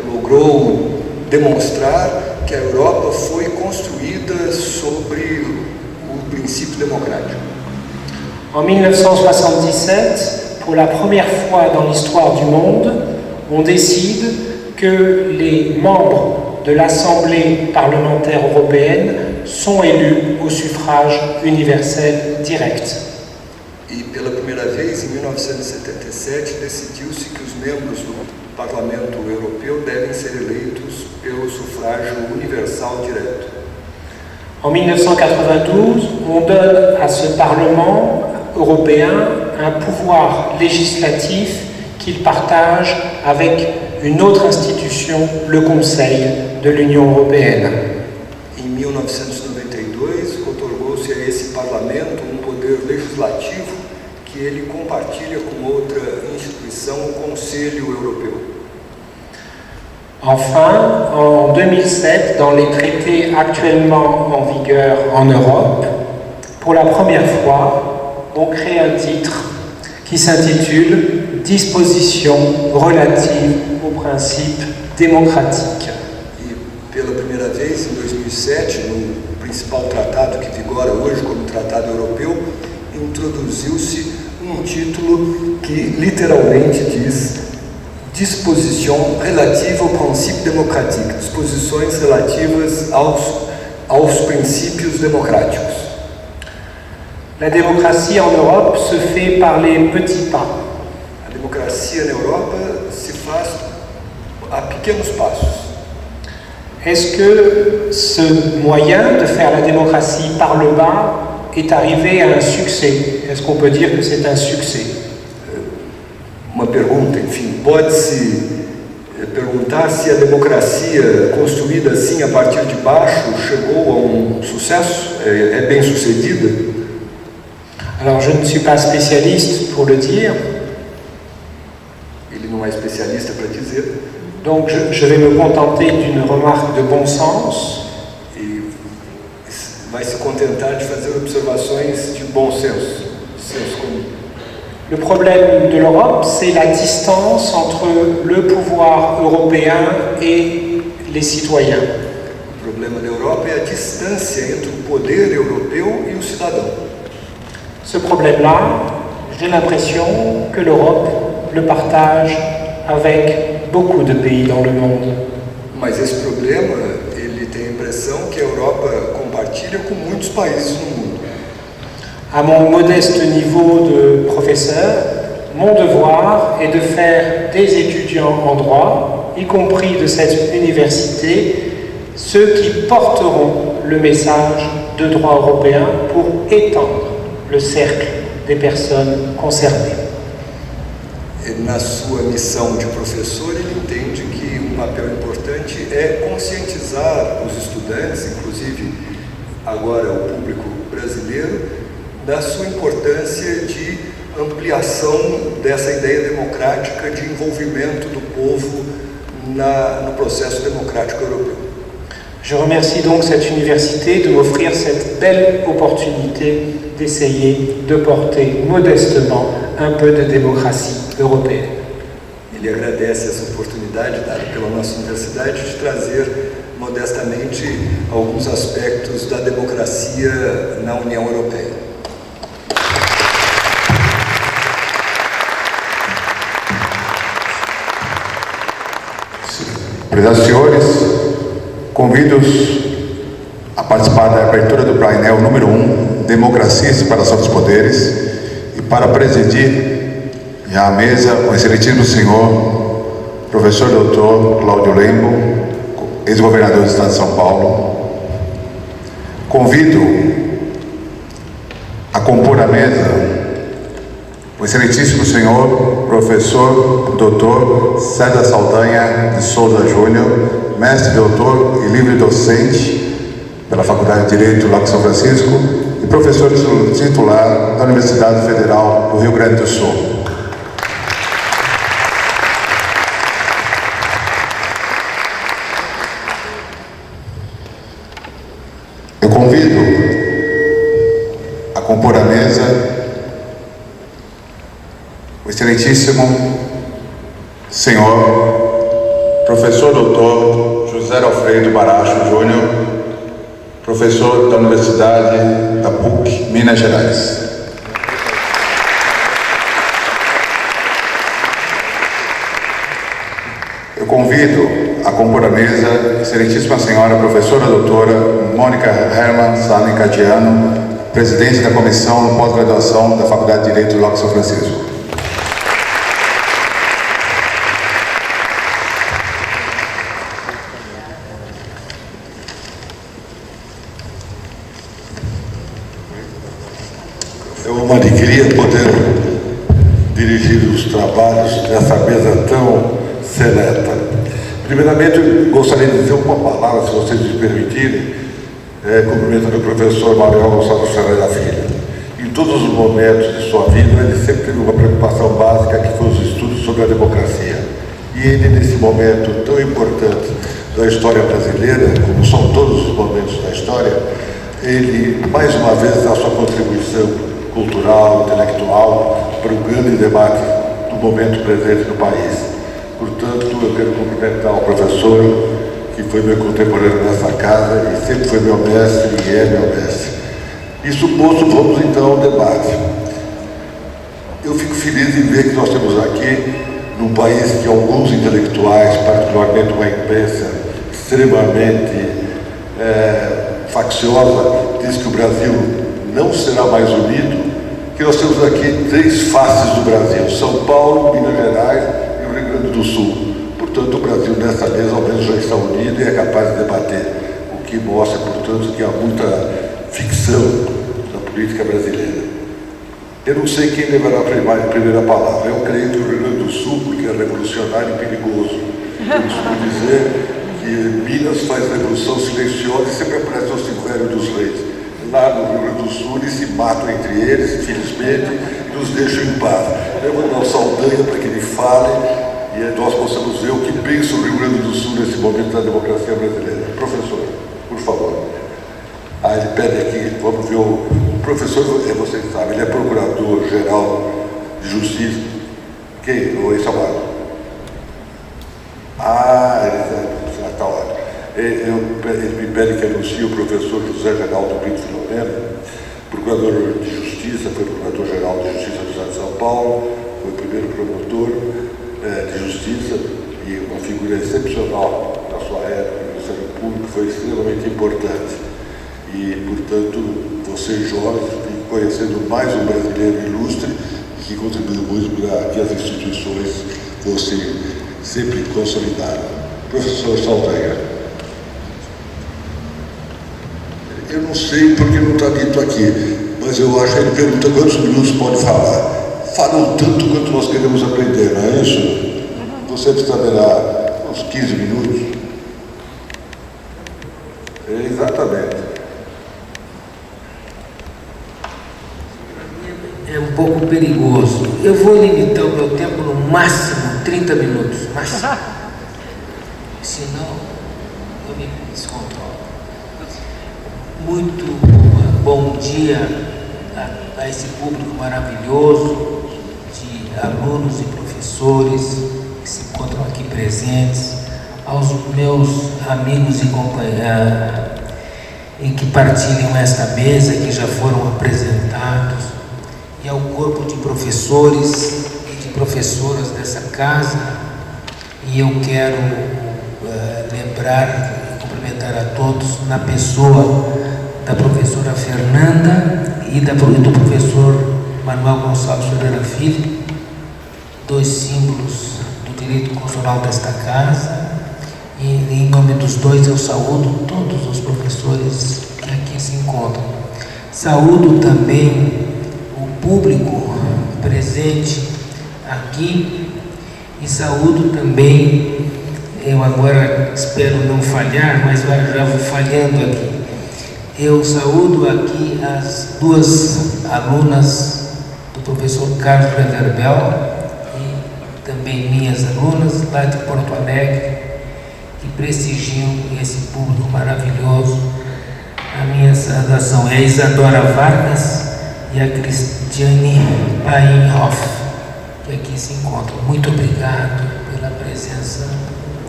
logrou demonstrar que a Europa foi construída sobre o princípio democrático. En 1977, pour la première fois dans l'histoire du monde, on décide que les membres de l'Assemblée parlementaire européenne sont élus au suffrage universel direct. E pela primeira vez, em 1977, decidiu-se que os membros do Parlamento Europeu devem ser eleitos pelo sufrágio universal direto. En 1992, on donne à ce Parlement européen un pouvoir législatif qu'il partage avec une autre institution, le Conseil de l'Union européenne. Em 1992, otorgou-se a esse parlamento um poder legislativo que ele compartilha com outra instituição, o Conselho Europeu. Enfin, en 2007, dans les traités actuellement en vigueur en Europe, pour la première fois, on crée un titre qui s'intitule « Dispositions relatives aux principes démocratiques ». E pela primeira vez, em 2007, no principal tratado que vigora hoje como Tratado Europeu, introduziu-se um título que literalmente diz disposição relativa ao princípio democrático, disposições relativas aos princípios democráticos. La démocratie en Europe se fait par les petits pas. A democracia na Europa se faz a pequenos passos. Est-ce que ce moyen de faire la démocratie par le bas est arrivé à un succès? Est-ce qu'on peut dire que c'est un succès? Uma pergunta, enfim, pode-se perguntar se a democracia construída assim a partir de baixo chegou a sucesso? É bem sucedida? Alors je ne suis pas spécialiste pour le dire. Ele não é especialista para dizer. Donc je vais me contenter d'une remarque de bon sens. E vai se contentar de fazer observações de bom senso, senso comum. Le problème de l'Europe, c'est la distance entre le pouvoir européen et les citoyens. O problema da Europa é a distância entre o poder europeu e o cidadão. Ce problème-là, j'ai l'impression que l'Europe le partage avec beaucoup de pays dans le monde. Mas esse problema, ele tem a impressão que a Europa compartilha com muitos países no mundo. À mon modeste niveau de professeur, mon devoir est de faire des étudiants en droit, y compris de cette université, ceux qui porteront le message de droit européen pour étendre le cercle des personnes concernées. Na sua missão de professor, ele entende que um papel importante é conscientizar os estudantes, inclusive agora o público brasileiro, da sua importância de ampliação dessa ideia democrática de envolvimento do povo no processo democrático europeu. Je remercie donc cette université de m'offrir cette belle opportunité d'essayer de porter modestement un peu de démocratie européenne. Ele agradece essa oportunidade dada pela nossa universidade de trazer modestamente alguns aspectos da democracia na União Europeia. Prezados senhores, convido-os a participar da abertura do painel número 1, Democracia e Separação dos Poderes, e para presidir já à mesa o excelentíssimo senhor professor doutor Cláudio Lembo, ex-governador do estado de São Paulo. Convido a compor a mesa o excelentíssimo senhor professor doutor César Saldanha de Souza Júnior, mestre, doutor e livre docente pela Faculdade de Direito lá de São Francisco e professor titular da Universidade Federal do Rio Grande do Sul. Eu convido a compor a mesa o excelentíssimo senhor professor doutor José Alfredo Baracho Júnior, professor da Universidade da PUC, Minas Gerais. Eu convido a compor a mesa a excelentíssima senhora professora doutora Mônica Herman Salem Cadiano, presidente da Comissão de Pós-Graduação da Faculdade de Direito lá de São Francisco. É uma alegria poder dirigir os trabalhos dessa mesa tão seleta. Primeiramente, eu gostaria de dizer uma palavra, se vocês me permitirem, cumprimentando o professor Manuel Gonçalves Ferreira Filho. Em todos os momentos de sua vida, ele sempre teve uma preocupação básica, que foi os estudos sobre a democracia. E ele, nesse momento tão importante da história brasileira, como são todos os momentos da história, ele, mais uma vez, dá sua contribuição cultural, intelectual, para o grande debate do momento presente no país. Portanto, eu quero cumprimentar o professor, que foi meu contemporâneo nessa casa e sempre foi meu mestre e é meu mestre. Isso posto, vamos então ao debate. Eu fico feliz em ver que nós temos aqui, num país que alguns intelectuais, particularmente uma imprensa extremamente facciosa, diz que o Brasil não será mais unido, que nós temos aqui três faces do Brasil: São Paulo, Minas Gerais e o Rio Grande do Sul. Portanto, o Brasil nessa mesa ao menos já está unido e é capaz de debater, o que mostra, portanto, que há muita ficção na política brasileira. Eu não sei quem levará a primeira palavra. Eu creio que o Rio Grande do Sul, porque é revolucionário e perigoso. Eu costumo dizer que Minas faz revolução silenciosa e sempre aparece o Silvério dos Reis. Lá no Rio Grande do Sul eles se matam entre eles, infelizmente, e nos deixam em paz. Eu vou dar o Saldanha para que ele fale e nós possamos ver o que pensa o Rio Grande do Sul nesse momento da democracia brasileira. Professor, por favor. Ele pede aqui, vamos ver o professor, vocês sabem, ele é procurador-geral de justiça. Quem? O ex-Samaro. Ele está ótimo. Ele me pede que anuncie o professor José Reinaldo Pinto Filomeno, procurador de Justiça, foi procurador-geral de Justiça do Estado de São Paulo, foi o primeiro promotor de justiça e uma figura excepcional na sua época, no Ministério Público, foi extremamente importante. E, portanto, você, Jorge, fica conhecendo mais um brasileiro ilustre que contribuiu muito para que as instituições fossem sempre consolidadas. Professor Saldanha. Eu não sei porque não está dito aqui, mas eu acho que ele pergunta quantos minutos pode falar. Falam tanto quanto nós queremos aprender, não é isso? Você saberá uns 15 minutos. Exatamente. É um pouco perigoso. Eu vou limitar o meu tempo no máximo 30 minutos. Máximo. Senão, eu me descontrolo. Muito bom dia a esse público maravilhoso de alunos e professores que se encontram aqui presentes, aos meus amigos e companheiros e que partilham esta mesa, que já foram apresentados, e ao corpo de professores e de professoras dessa casa. E eu quero lembrar e cumprimentar a todos na pessoa da professora Fernanda e do professor Manuel Gonçalves Ferreira Filho, dois símbolos do direito constitucional desta casa, e em nome dos dois eu saúdo todos os professores que aqui se encontram. Saúdo também o público presente aqui e saúdo também, eu agora espero não falhar, mas já vou falhando aqui. Eu saúdo aqui as duas alunas do professor Carlos Reverbel e também minhas alunas lá de Porto Alegre, que prestigiam esse público maravilhoso. A minha saudação é a Isadora Vargas e a Cristiane Painhoff, que aqui se encontram. Muito obrigado pela presença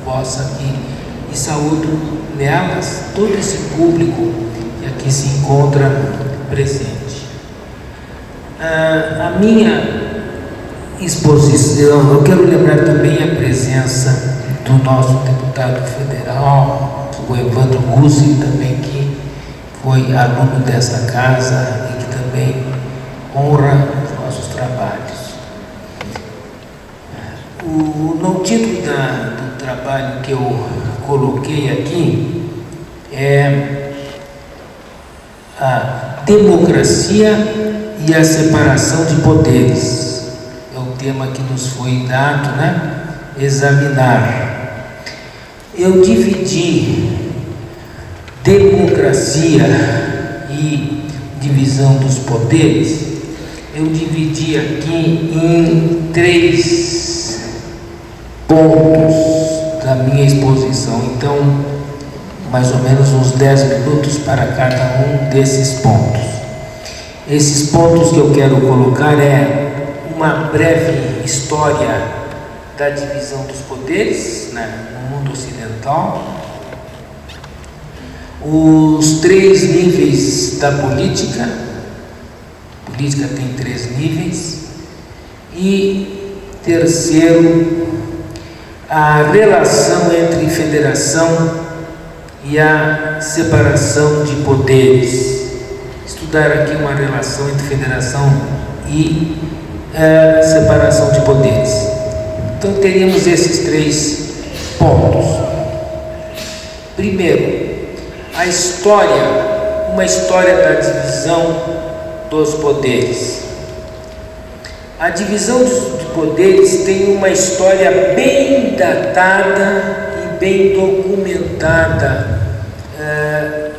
vossa aqui e saúdo nelas todo esse público que aqui se encontra presente. A minha exposição, eu quero lembrar também a presença do nosso deputado federal, o Evandro Gussi, também que foi aluno dessa casa e que também honra os nossos trabalhos. No título do trabalho que eu coloquei aqui é a democracia e a separação de poderes. É o tema que nos foi dado, examinar. Eu dividi democracia e divisão dos poderes, eu dividi aqui em 3 pontos da minha exposição. Então, mais ou menos uns 10 minutos para cada um desses pontos. Esses pontos que eu quero colocar é uma breve história da divisão dos poderes no mundo ocidental, os 3 níveis da política. A política tem 3 níveis. E terceiro, a relação entre federação e a separação de poderes. Estudar aqui uma relação entre federação e separação de poderes. Então teríamos esses 3 pontos. Primeiro, a história, uma história da divisão dos poderes. A divisão dos poderes tem uma história bem datada e bem documentada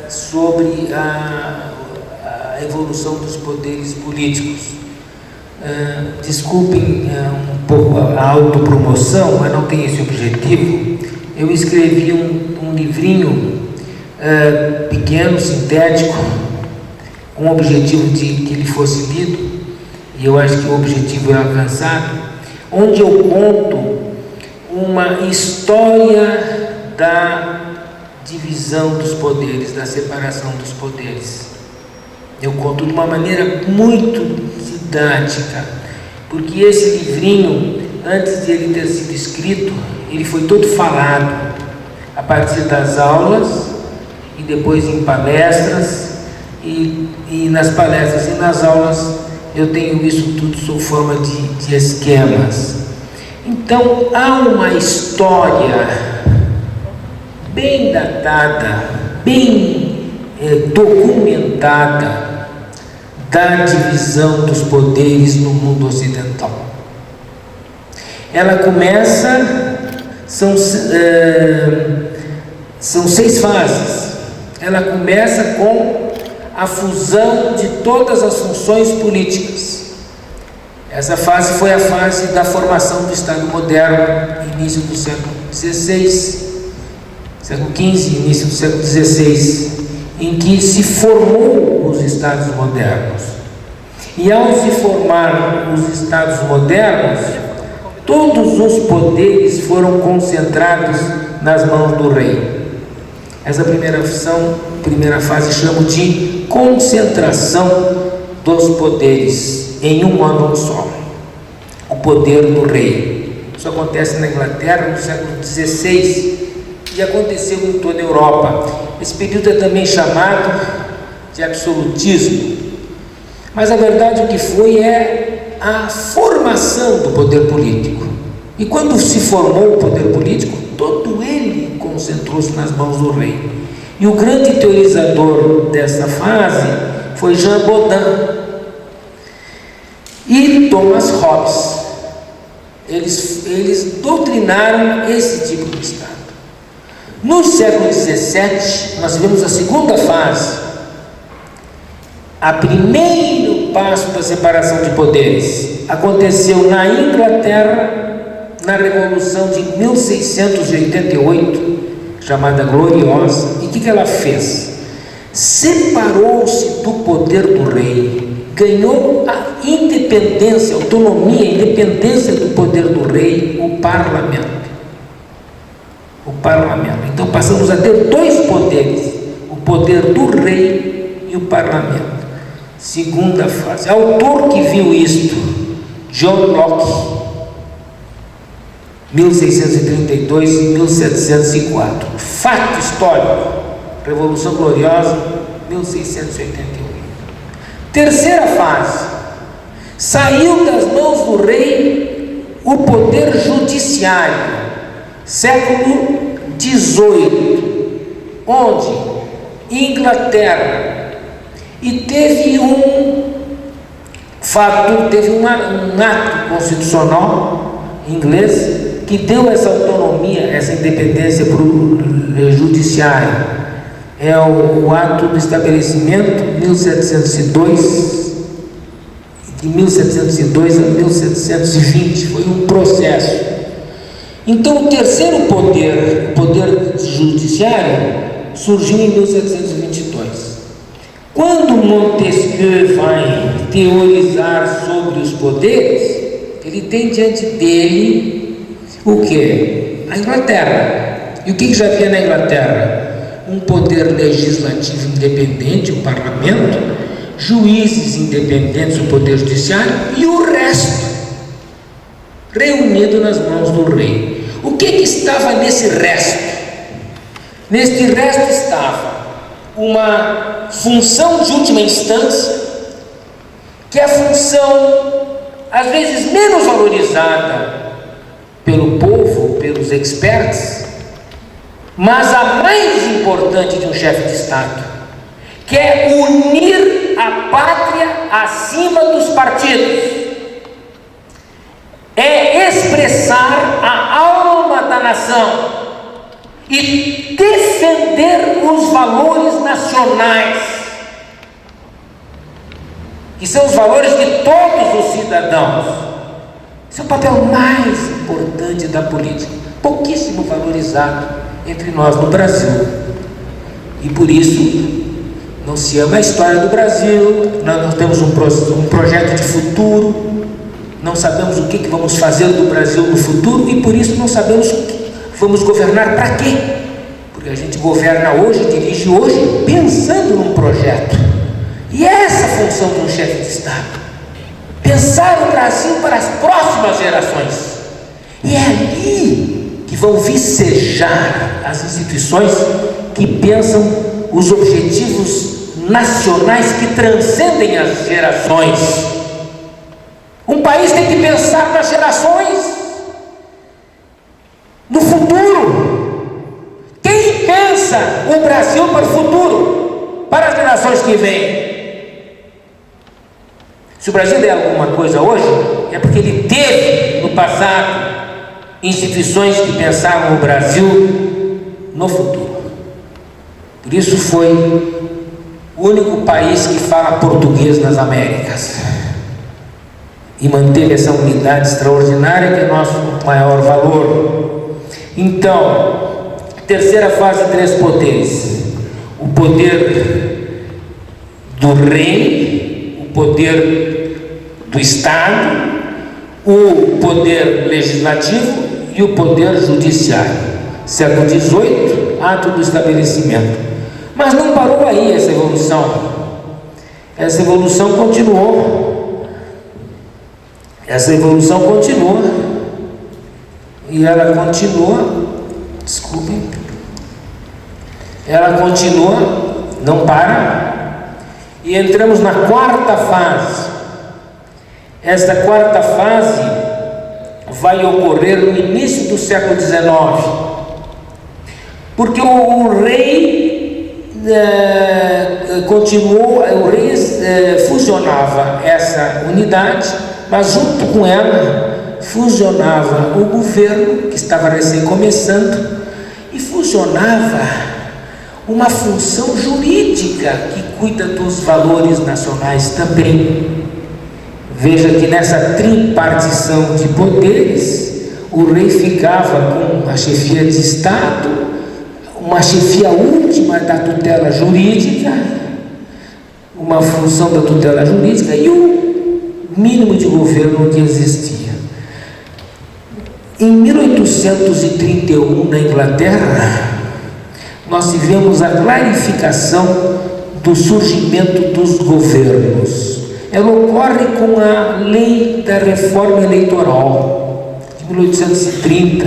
sobre a evolução dos poderes políticos. Desculpem um pouco a autopromoção, mas não tem esse objetivo. Eu escrevi um livrinho pequeno, sintético, com o objetivo de que ele fosse lido, e eu acho que o objetivo é alcançado, onde eu conto uma história da divisão dos poderes, da separação dos poderes. Eu conto de uma maneira muito didática. porque esse livrinho, antes de ele ter sido escrito, ele foi todo falado, a partir das aulas, e depois em palestras, e nas palestras e nas aulas, eu tenho isso tudo sob forma de esquemas. Então, há uma história bem datada, bem documentada, da divisão dos poderes no mundo ocidental. Ela começa, são 6 fases. Ela começa com a fusão de todas as funções políticas. Essa fase foi a fase da formação do Estado moderno, início do século XVI, século XV, início do século XVI, em que se formou os Estados modernos. E ao se formar os Estados modernos, todos os poderes foram concentrados nas mãos do rei. Essa primeira fase chamo de concentração dos poderes em um órgão só, o poder do rei. Isso acontece na Inglaterra no século XVI e aconteceu em toda a Europa. Esse período é também chamado de absolutismo, mas a verdade o que foi é a formação do poder político. E quando se formou o poder político, todo ele concentrou-se nas mãos do rei. E o grande teorizador dessa fase foi Jean Bodin e Thomas Hobbes. Eles doutrinaram esse tipo de Estado. No século XVII, nós vivemos a segunda fase, a primeiro passo da separação de poderes. Aconteceu na Inglaterra, na Revolução de 1688, chamada Gloriosa. E o que ela fez? Separou-se do poder do rei, ganhou a independência, a autonomia, a independência do poder do rei, o parlamento. O parlamento. Então passamos a ter 2 poderes, o poder do rei e o parlamento. Segunda fase. Autor que viu isto, John Locke, 1632 e 1704. Fato histórico, Revolução Gloriosa, 1688. Terceira fase. Saiu das mãos do rei o poder judiciário, século XVIII, onde Inglaterra, e teve um ato constitucional inglês que deu essa autonomia, essa independência para o judiciário. É o ato do estabelecimento 1702, de 1702 a 1720, foi um processo. Então o terceiro poder, o poder judiciário, surgiu em 1722. Quando Montesquieu vai teorizar sobre os poderes, ele tem diante dele o quê? A Inglaterra. E o que já havia na Inglaterra? Um poder legislativo independente, o parlamento, juízes independentes, o poder judiciário, e o resto reunido nas mãos do rei. O que estava nesse resto? Neste resto estava uma função de última instância, que é a função às vezes menos valorizada pelo povo, pelos experts, mas a mais importante de um chefe de Estado, que é unir a pátria acima dos partidos, é expressar a alma da nação e defender os valores nacionais, que são os valores de todos os cidadãos. Esse é o papel mais importante da política, pouquíssimo valorizado entre nós no Brasil, e por isso não se ama a história do Brasil. Nós temos um projeto de futuro, não sabemos o que vamos fazer do Brasil no futuro, e por isso não sabemos vamos governar para quê, porque a gente governa hoje, dirige hoje, pensando num projeto, e é essa a função de um chefe de Estado. Pensar o Brasil para as próximas gerações. E é ali que vão vicejar as instituições que pensam os objetivos nacionais que transcendem as gerações. Um país tem que pensar nas gerações, no futuro. Quem pensa o Brasil para o futuro, para as gerações que vêm? Se o Brasil é alguma coisa hoje, é porque ele teve no passado instituições que pensavam o Brasil no futuro. Por isso foi o único país que fala português nas Américas e manteve essa unidade extraordinária que é nosso maior valor. Então, terceira fase, 3 poderes: o poder do rei, o poder do Estado, o poder legislativo e o poder judiciário. Século XVIII, ato do estabelecimento. Mas não parou aí essa evolução. Essa evolução continuou. Essa evolução continua. E ela continua, desculpem, ela continua, não para. E entramos na 4ª fase. Esta 4ª fase vai ocorrer no início do século XIX, porque o rei continuou, o rei fusionava essa unidade, mas junto com ela fusionava o governo, que estava recém começando, e fusionava uma função jurídica que cuida dos valores nacionais também. Veja que nessa tripartição de poderes, o rei ficava com a chefia de Estado, uma chefia última da tutela jurídica, uma função da tutela jurídica e o mínimo de governo que existia. Em 1831, na Inglaterra, nós tivemos a clarificação do surgimento dos governos. Ela ocorre com a lei da reforma eleitoral de 1830,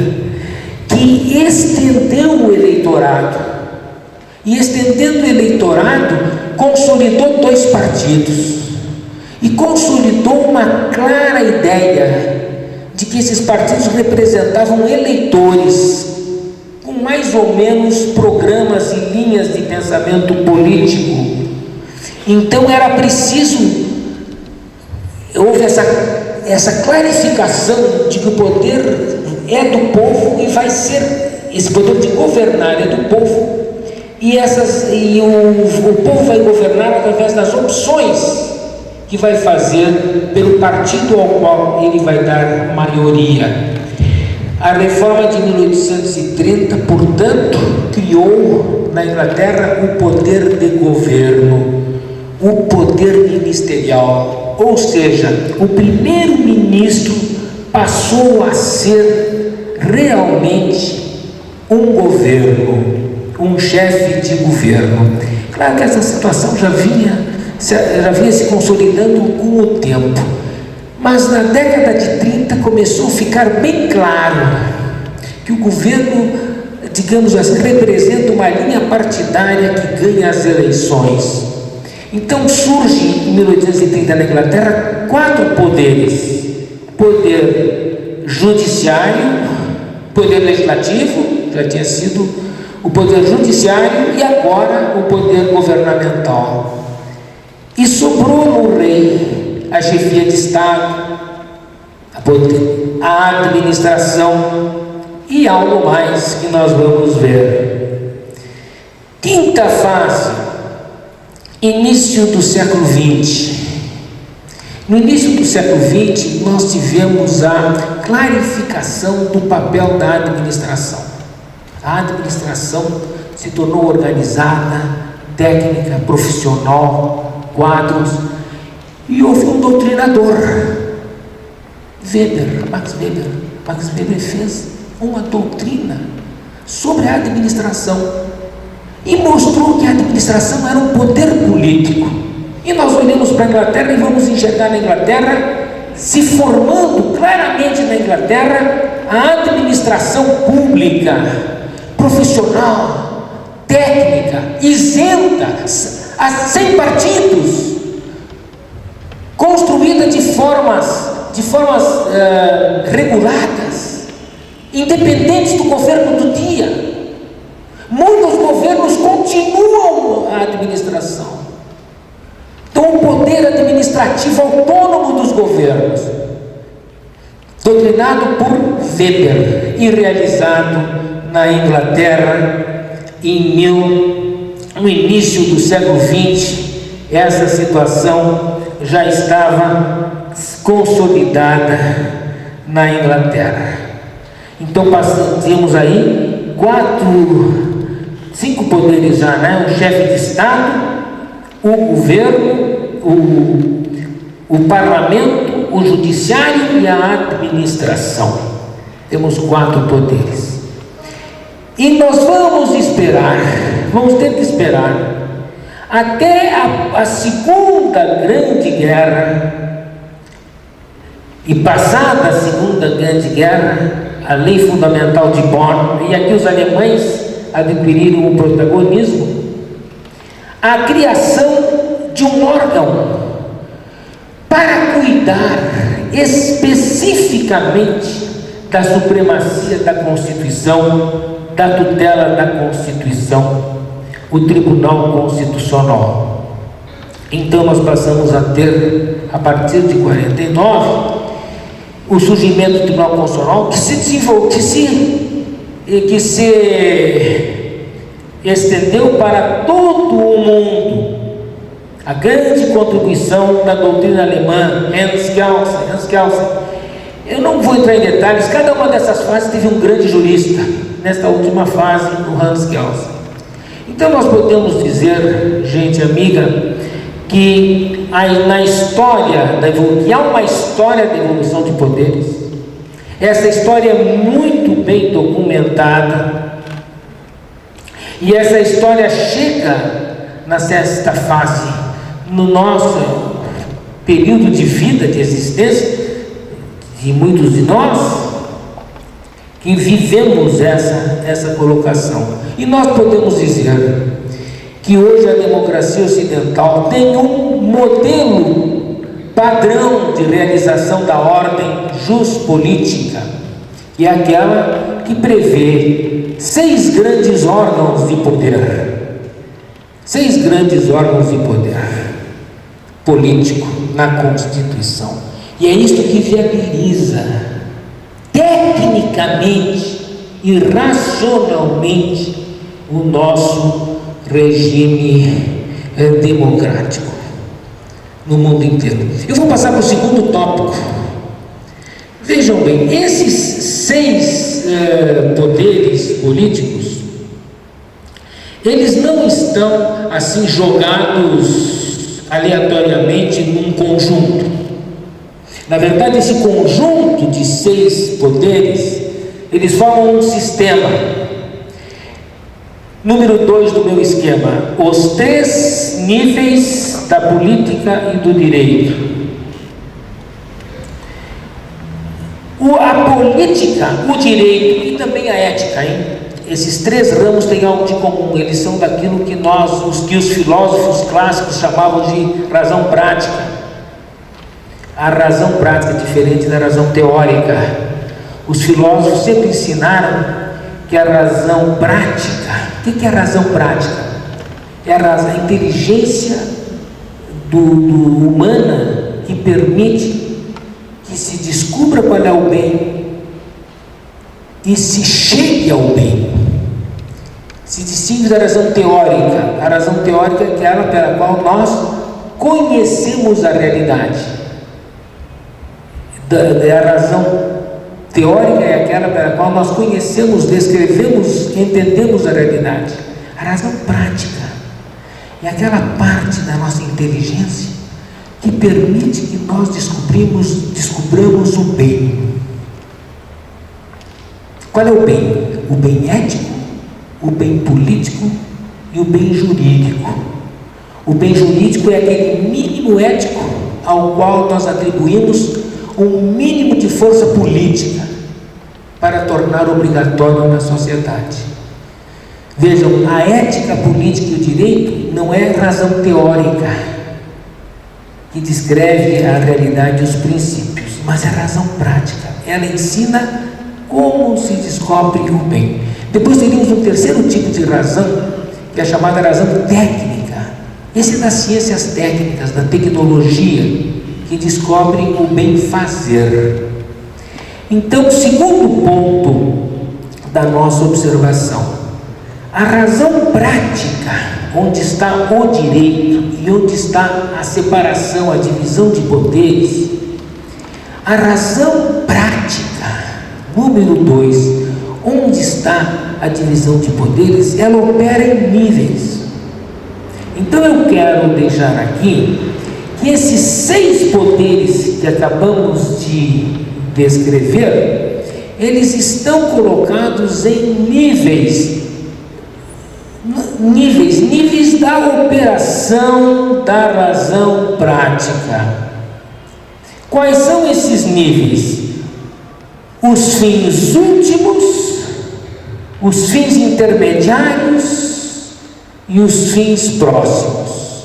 que estendeu o eleitorado, e estendendo o eleitorado, consolidou 2 partidos, e consolidou uma clara ideia de que esses partidos representavam eleitores, com mais ou menos programas e linhas de pensamento político. Então era preciso, houve essa clarificação de que o poder é do povo e vai ser, esse poder de governar é do povo, e o povo vai governar através das opções que vai fazer pelo partido ao qual ele vai dar maioria. A reforma de 1830, portanto, criou na Inglaterra o poder de governo, o poder ministerial, ou seja, o primeiro-ministro passou a ser realmente um governo, um chefe de governo. Claro que essa situação já vinha se consolidando com o tempo, mas na década de 30 começou a ficar bem claro que o governo, digamos assim, representa uma linha partidária que ganha as eleições. Então surge em 1830 na Inglaterra 4 poderes: poder judiciário, poder legislativo, já tinha sido o poder judiciário, e agora o poder governamental. E sobrou no rei a chefia de Estado, a administração e algo mais que nós vamos ver. 5ª fase, início do século XX. No início do século XX, nós tivemos a clarificação do papel da administração. A administração se tornou organizada, técnica, profissional, quadros, e houve um doutrinador, Max Weber. Max Weber fez uma doutrina sobre a administração e mostrou que a administração era um poder político. E nós olhamos para a Inglaterra e vamos enxergar na Inglaterra se formando claramente na Inglaterra a administração pública, profissional, técnica, isenta, sem partidos, construída de formas reguladas, independentes do governo do dia. Muitos governos continuam a administração. Então, o poder administrativo autônomo dos governos, doutrinado por Weber e realizado na Inglaterra no início do século XX, essa situação já estava consolidada na Inglaterra. Então, temos aí 5 poderes já, né? O chefe de Estado, o governo, o parlamento, o judiciário e a administração. Temos 4 poderes. E nós vamos ter que esperar até a Segunda Grande Guerra, e passada a Segunda Grande Guerra, a Lei Fundamental de Bonn, e aqui os alemães adquiriram o protagonismo, a criação de um órgão para cuidar especificamente da supremacia da Constituição, da tutela da Constituição, o Tribunal Constitucional. Então nós passamos a ter, a partir de 49, o surgimento do Tribunal Constitucional, que se estendeu para todo o mundo. A grande contribuição da doutrina alemã, Hans Kelsen. Eu não vou entrar em detalhes, cada uma dessas fases teve um grande jurista, nesta última fase, o Hans Kelsen. Então nós podemos dizer, gente amiga, que na história que há uma história da evolução de poderes. Essa história é muito bem documentada, e essa história chega na sexta fase, no nosso período de vida, de existência, de muitos de nós que vivemos essa colocação. E nós podemos dizer que hoje a democracia ocidental tem um modelo padrão de realização da ordem juspolítica, que é aquela que prevê 6 grandes órgãos de poder. 6 grandes órgãos de poder político na Constituição. E é isto que viabiliza, tecnicamente e racionalmente, o nosso regime democrático no mundo inteiro. Eu vou passar para o segundo tópico. Vejam bem, esses 6 poderes políticos, eles não estão assim jogados aleatoriamente num conjunto. Na verdade, esse conjunto de 6 poderes, eles formam um sistema. Número 2 do meu esquema: os 3 níveis da política e do direito. A política, o direito e também a ética, hein? Esses 3 ramos têm algo de comum. Eles são daquilo que os filósofos clássicos chamavam de razão prática. A razão prática é diferente da razão teórica. Os filósofos sempre ensinaram que a razão prática, o que é a razão prática? É a inteligência humana que permite que se descubra qual é o bem e se chegue ao bem. Se distingue da razão teórica. A razão teórica é aquela pela qual nós conhecemos a realidade. A razão teórica é aquela pela qual nós conhecemos, descrevemos, entendemos a realidade. A razão prática é aquela parte da nossa inteligência que permite que nós descubramos o bem. Qual é o bem? O bem ético, o bem político e o bem jurídico. O bem jurídico é aquele mínimo ético ao qual nós atribuímos um mínimo de força política para tornar obrigatório na sociedade. Vejam, a ética, a política e o direito não é razão teórica que descreve a realidade e os princípios, mas é razão prática. Ela ensina como se descobre o bem. Depois teríamos um terceiro tipo de razão, que é chamada razão técnica. Esse é das ciências técnicas, da tecnologia, que descobre o bem fazer. Então, segundo ponto da nossa observação, a razão prática, onde está o direito e onde está a separação, a divisão de poderes, a razão prática, número 2, onde está a divisão de poderes, ela opera em níveis. Então eu quero deixar aqui que esses 6 poderes que acabamos de descrever, eles estão colocados em níveis da operação da razão prática. Quais são esses níveis? Os fins últimos, os fins intermediários e os fins próximos.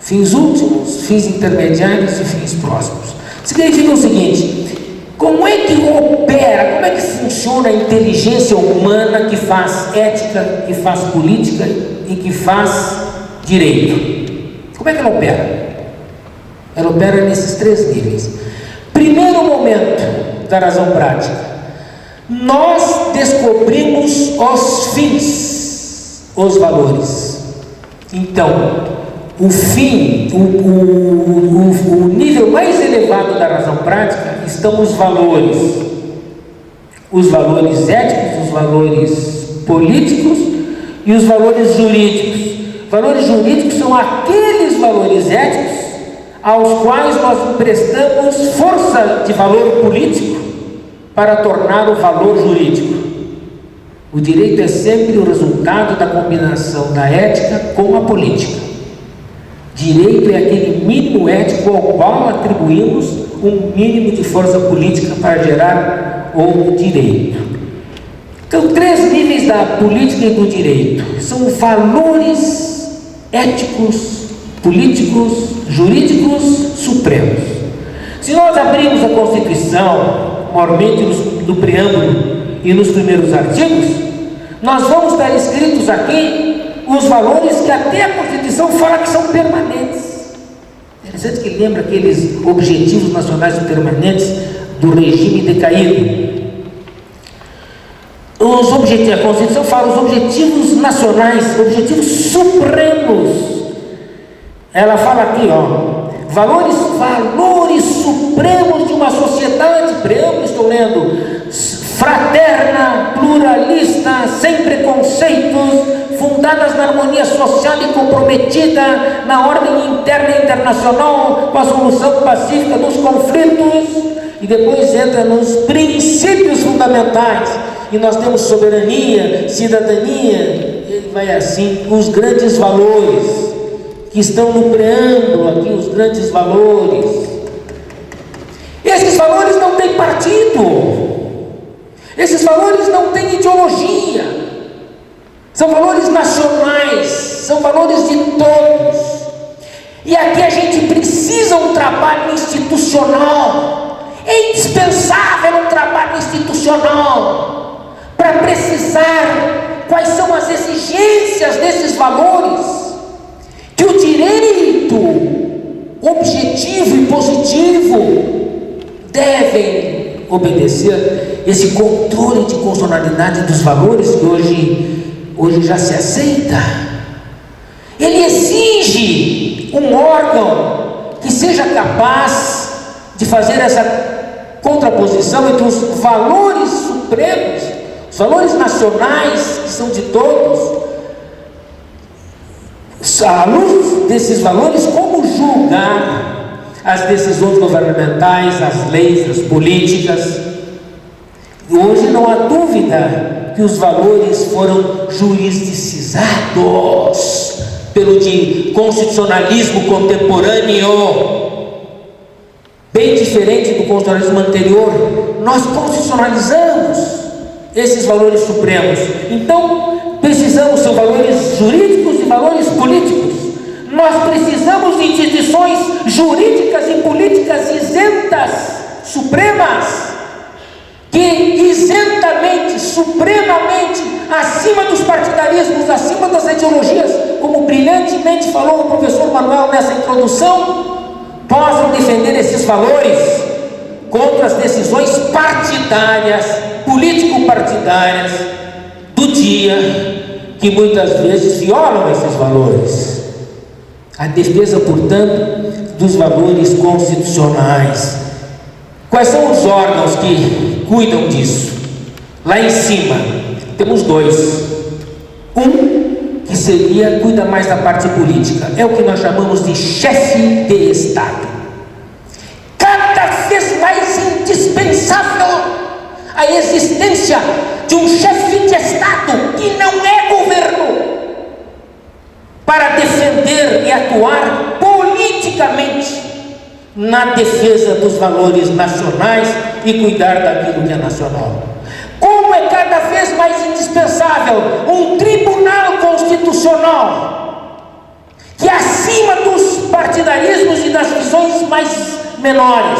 Fins últimos, fins intermediários e fins próximos. Significa o seguinte: como é que opera, como é que funciona a inteligência humana que faz ética, que faz política e que faz direito? Como é que ela opera? Ela opera nesses 3 níveis. Primeiro momento da razão prática, nós descobrimos os fins, os valores. Então, o fim, o nível mais elevado da razão prática estão os valores éticos, os valores políticos e os valores jurídicos. Valores jurídicos são aqueles valores éticos aos quais nós emprestamos força de valor político para tornar o valor jurídico. O direito é sempre o resultado da combinação da ética com a política. Direito é aquele mínimo ético ao qual atribuímos um mínimo de força política para gerar o direito. Então, 3 níveis da política e do direito são valores éticos, políticos, jurídicos supremos. Se nós abrirmos a Constituição, maiormente no preâmbulo e nos primeiros artigos, nós vamos estar escritos aqui os valores que até a Constituição fala que são permanentes. Interessante que lembra aqueles objetivos nacionais permanentes do regime decaído. A Constituição fala os objetivos nacionais, objetivos supremos. Ela fala aqui, valores supremos de uma sociedade, preâmbulo, estou lendo, fraterna, pluralista, sem preconceitos, fundadas na harmonia social e comprometida na ordem interna e internacional com a solução pacífica dos conflitos. E depois entra nos princípios fundamentais, e nós temos soberania, cidadania, ele vai assim, os grandes valores que estão no preâmbulo aqui, os grandes valores. Esses valores não têm partido, esses valores não têm ideologia, são valores nacionais, são valores de todos. E aqui a gente precisa um trabalho institucional, é indispensável um trabalho institucional para precisar quais são as exigências desses valores que o direito objetivo e positivo devem obedecer. Esse controle de constitucionalidade dos valores que hoje já se aceita, ele exige um órgão que seja capaz de fazer essa contraposição entre os valores supremos, os valores nacionais que são de todos. À luz desses valores, como julgar as decisões governamentais, as leis, as políticas? Hoje não há dúvida que os valores foram juridicizados pelo constitucionalismo contemporâneo. bem diferente do constitucionalismo anterior, nós constitucionalizamos esses valores supremos. Então, precisamos de valores jurídicos e valores políticos. Nós precisamos de instituições jurídicas e políticas isentas, supremas, que isentamente, supremamente, acima dos partidarismos, acima das ideologias, como brilhantemente falou o professor Manuel nessa introdução, possam defender esses valores contra as decisões partidárias, político-partidárias do dia, que muitas vezes violam esses valores. A defesa, portanto, dos valores constitucionais. Quais são os órgãos que cuidam disso? Lá em cima, temos dois. Um, que cuida mais da parte política, é o que nós chamamos de chefe de Estado. Cada vez mais indispensável a existência de um chefe de Estado que não é governo, para defender e atuar politicamente na defesa dos valores nacionais e cuidar daquilo que é nacional. Como é cada vez mais indispensável um tribunal constitucional que, acima dos partidarismos e das visões mais menores,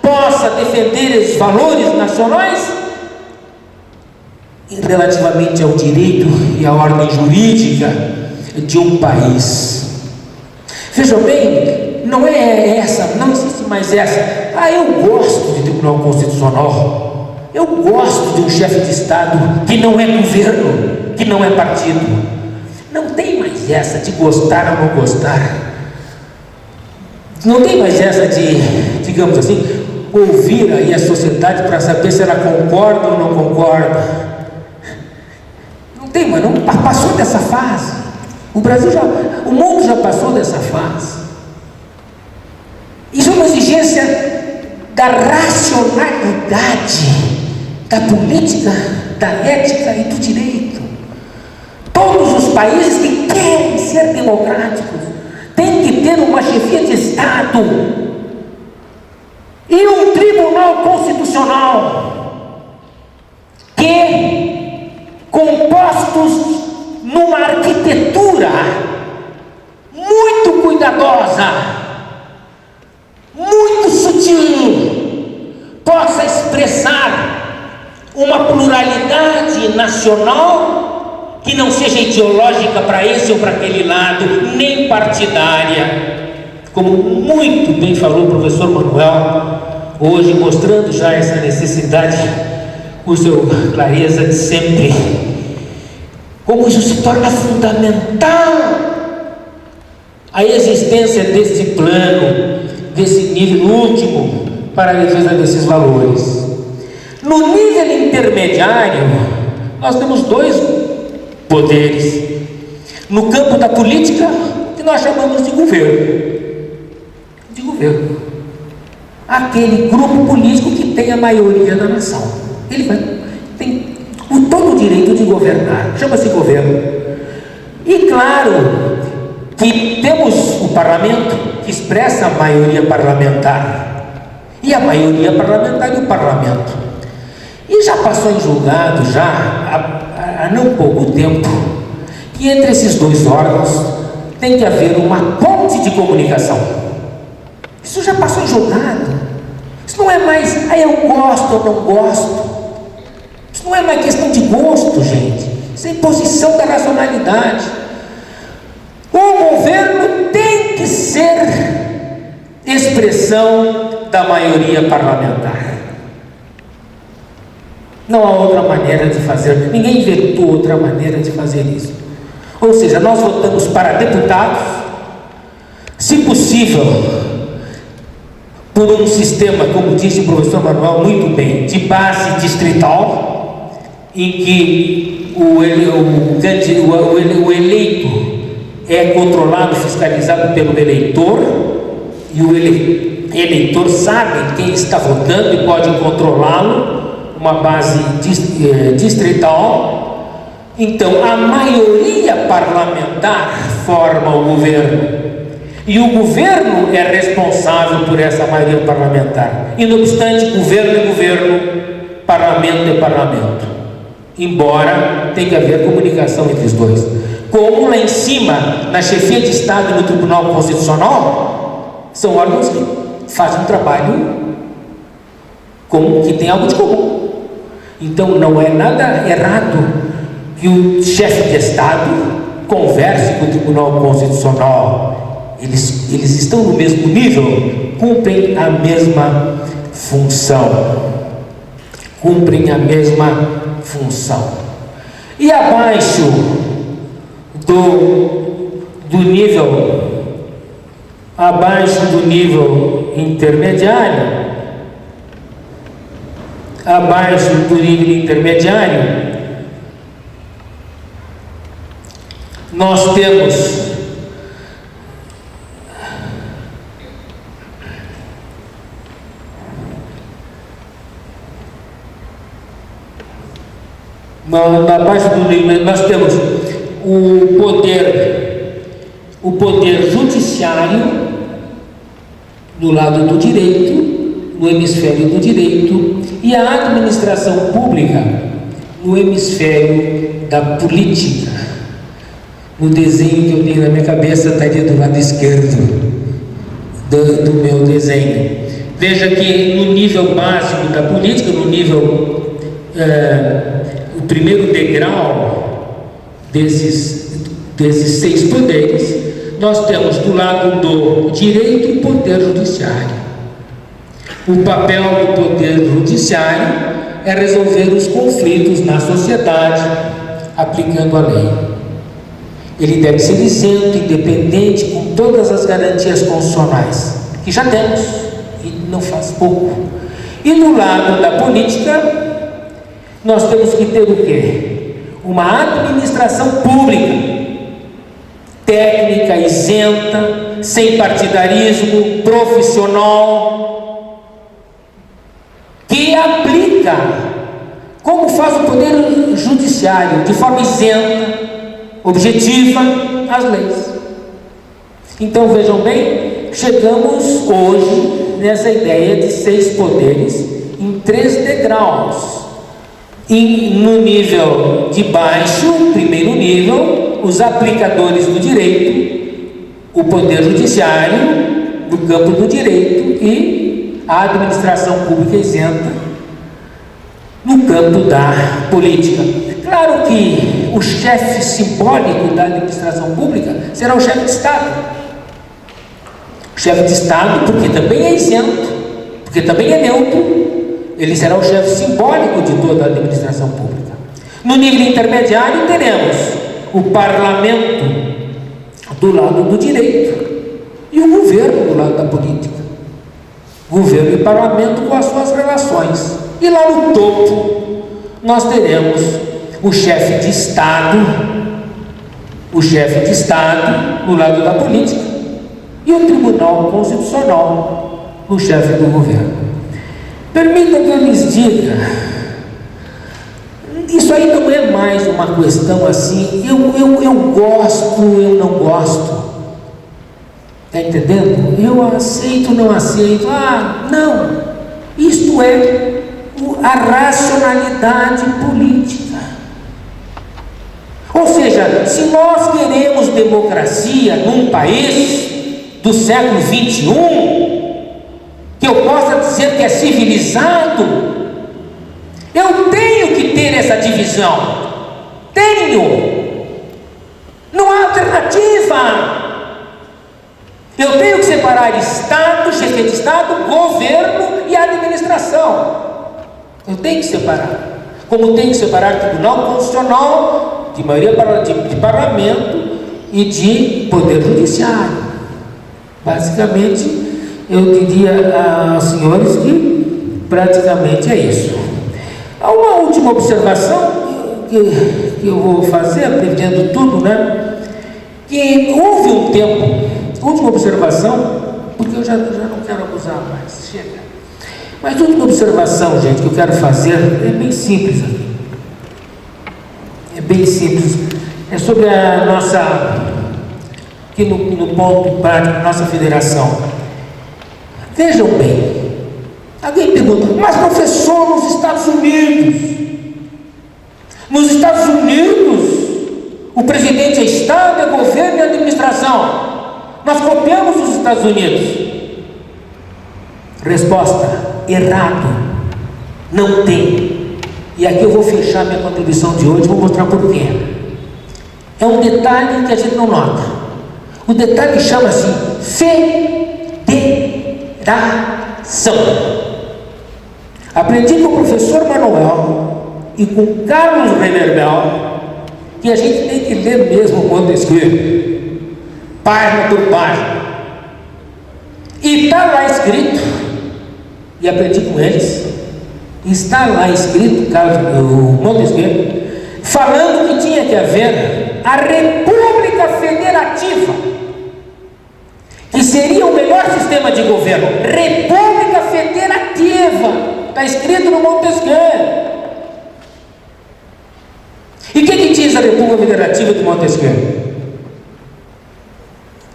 possa defender os valores nacionais relativamente ao direito e à ordem jurídica de um país. Vejam bem, não existe mais essa. Eu gosto de tribunal constitucional. Eu gosto de um chefe de Estado que não é governo, que não é partido. Não tem mais essa de gostar ou não gostar. Não tem mais essa de, digamos assim, ouvir aí a sociedade para saber se ela concorda ou não concorda. Não tem, mas não passou dessa fase. O mundo já passou dessa fase. Isso é uma exigência da racionalidade, da política, da ética e do direito. Todos os países que querem ser democráticos têm que ter uma chefia de Estado e um tribunal constitucional que, compostos numa arquitetura muito cuidadosa, muito sutil, possa expressar uma pluralidade nacional que não seja ideológica para esse ou para aquele lado, nem partidária, como muito bem falou o professor Manuel hoje, mostrando já essa necessidade com sua clareza de sempre. Como isso se torna fundamental a existência desse plano, desse nível último para a defesa desses valores. No nível intermediário, nós temos dois poderes. No campo da política, que nós chamamos de governo. De governo. Aquele grupo político que tem a maioria da nação. Ele tem todo o direito de governar, chama-se governo. E claro que temos o parlamento que expressa a maioria parlamentar, e a maioria parlamentar e o parlamento. E já passou em julgado, há não pouco tempo, que entre esses dois órgãos tem que haver uma ponte de comunicação. Isso já passou em julgado. Isso não é mais, eu gosto ou não gosto. Isso não é mais questão de gosto, gente. Isso é imposição da racionalidade. O governo tem que ser expressão da maioria parlamentar. Não há outra maneira de fazer. Ninguém inventou outra maneira de fazer isso. Ou seja, nós votamos para deputados, se possível, por um sistema, como disse o professor Manuel muito bem, de base distrital, em que o eleito é controlado, fiscalizado pelo eleitor, e o eleitor sabe quem está votando e pode controlá-lo, uma base distrital. Então, a maioria parlamentar forma o governo. E o governo é responsável por essa maioria parlamentar. E, não obstante, governo é governo, parlamento é parlamento. Embora tenha que haver comunicação entre os dois. Como lá em cima, na chefia de Estado e no Tribunal Constitucional, são órgãos que fazem um trabalho que tem algo de comum. Então não é nada errado que o chefe de Estado converse com o Tribunal Constitucional. Eles estão no mesmo nível, cumprem a mesma função. Cumprem a mesma função. E abaixo do nível intermediário, nós temos abaixo do nível, nós temos o poder judiciário do lado do direito, no hemisfério do direito, e a administração pública no hemisfério da política. No desenho que eu tenho na minha cabeça estaria do lado esquerdo do meu desenho. Veja que no nível básico da política, no nível o primeiro degrau desses 6 poderes, nós temos do lado do direito o poder judiciário. O papel do poder judiciário é resolver os conflitos na sociedade aplicando a lei. Ele deve ser isento, independente, com todas as garantias constitucionais, que já temos, e não faz pouco. E no lado da política, nós temos que ter o quê? Uma administração pública, técnica, isenta, sem partidarismo, profissional, que aplica, como faz o poder judiciário, de forma isenta, objetiva, as leis. Então vejam bem, chegamos hoje nessa ideia de 6 poderes em 3 degraus. E no nível de baixo, primeiro nível, os aplicadores do direito, o poder judiciário do campo do direito e a administração pública isenta no campo da política. Claro que o chefe simbólico da administração pública será o chefe de Estado. O chefe de Estado, porque também é isento, porque também é neutro, ele será o chefe simbólico de toda a administração pública. No nível intermediário, teremos o parlamento do lado do direito e o governo do lado da política. Governo e parlamento com as suas relações. E lá no topo, nós teremos o chefe de Estado no lado da política e o Tribunal Constitucional no chefe do governo. Permita que eu lhes diga, isso aí não é mais uma questão assim, eu gosto, eu não gosto, está entendendo? Eu aceito, não aceito, não, isto é a racionalidade política. Ou seja, se nós queremos democracia num país do século XXI, que eu possa dizer que é civilizado, eu tenho que ter essa divisão. Não há alternativa. Eu tenho que separar Estado, chefia de Estado, governo e administração. Eu tenho que separar. Como tenho que separar Tribunal Constitucional, de maioria de parlamento e de poder judiciário. Basicamente, eu diria aos senhores que praticamente é isso. Há uma última observação que eu vou fazer, prevendo tudo, que houve um tempo, última observação, porque eu já não quero abusar mais, chega. Mas a última observação, gente, que eu quero fazer é bem simples aqui. É bem simples. É sobre a nossa aqui no ponto prático da nossa federação. Vejam bem, alguém pergunta, mas professor, nos Estados Unidos, o presidente é Estado, é governo e administração. Nós copiamos os Estados Unidos. Resposta: errado. Não tem. E aqui eu vou fechar minha contribuição de hoje, vou mostrar por quê. É um detalhe que a gente não nota. O detalhe chama-se federação. Aprendi com o professor Manuel e com o Carlos Renerbel que a gente tem que ler mesmo Montesquieu, página por página. E está lá escrito, e aprendi com eles, está lá escrito, Montesquieu, falando que tinha que haver a República Federativa, que seria o melhor sistema de governo. República Federativa, está escrito no Montesquieu. E o que diz a República Federativa de Montesquieu?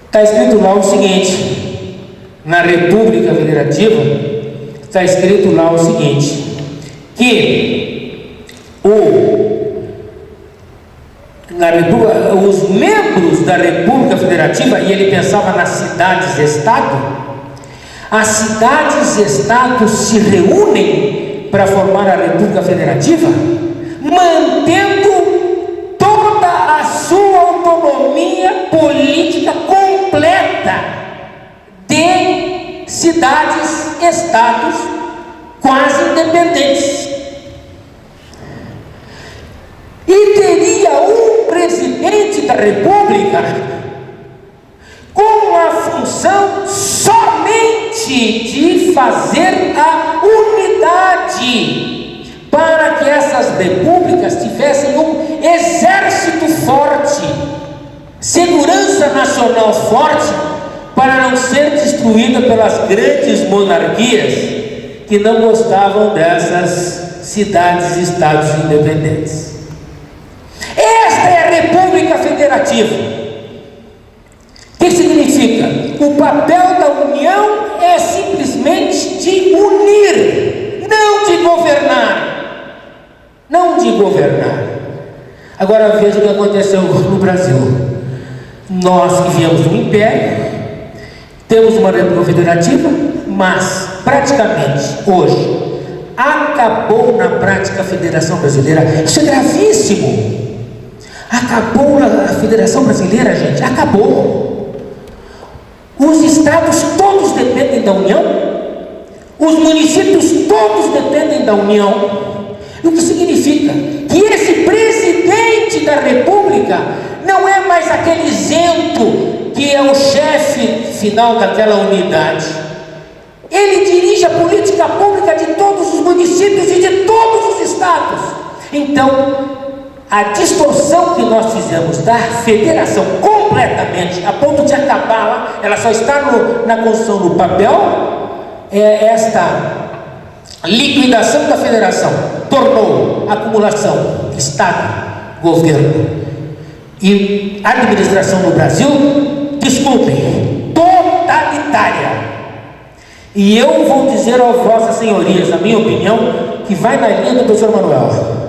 Está escrito lá o seguinte, na República Federativa, está escrito lá o seguinte, que os membros da República Federativa, e ele pensava nas cidades-estado, as cidades-estado se reúnem para formar a República Federativa, mantendo toda a sua autonomia política completa de cidades-estados quase independentes. E teria um presidente da República com a função somente de fazer a unidade, para que essas repúblicas tivessem um exército forte, segurança nacional forte, para não ser destruída pelas grandes monarquias que não gostavam dessas cidades-estados independentes. Esta é a República Federativa. O que significa? O papel da União é simplesmente de unir, não de governar. Não de governar. Agora veja o que aconteceu no Brasil. Nós que viemos do Império, temos uma República Federativa, mas praticamente hoje acabou na prática a Federação Brasileira. Isso é gravíssimo. Acabou a Federação Brasileira, gente, acabou. Os estados todos dependem da União, os municípios todos dependem da União. O que significa? Que esse presidente da República não é mais aquele isento que é o chefe final daquela unidade. Ele dirige a política pública de todos os municípios e de todos os estados. Então, a distorção que nós fizemos da federação completamente, a ponto de acabá-la, ela só está na Constituição no papel, é esta liquidação da federação, tornou a acumulação Estado, governo e administração no Brasil, desculpem, totalitária. E eu vou dizer a vossas senhorias, a minha opinião, que vai na linha do professor Manuel.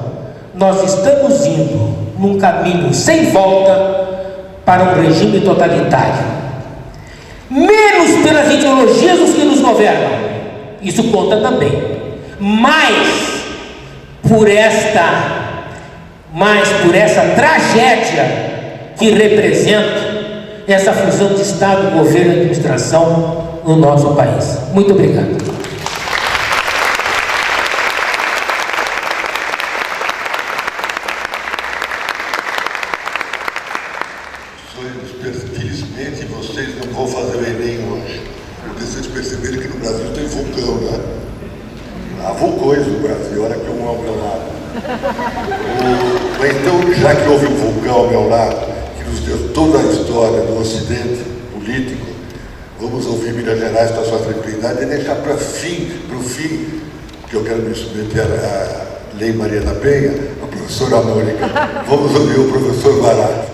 Nós estamos indo num caminho sem volta para um regime totalitário. Menos pelas ideologias dos que nos governam, isso conta também, mas por essa tragédia que representa essa fusão de Estado, governo e administração no nosso país. Muito obrigado. Felizmente vocês não vão fazer o Enem hoje, porque vocês perceberam que no Brasil tem vulcão, né? Há vulcões no Brasil, olha que um ao meu lado. Então, já que houve um vulcão ao meu lado, que nos deu toda a história do Ocidente político, vamos ouvir Minas Gerais com a sua tranquilidade e deixar para o fim, que eu quero me submeter à Lei Maria da Penha, a professora Mônica. Vamos ouvir o professor Barato.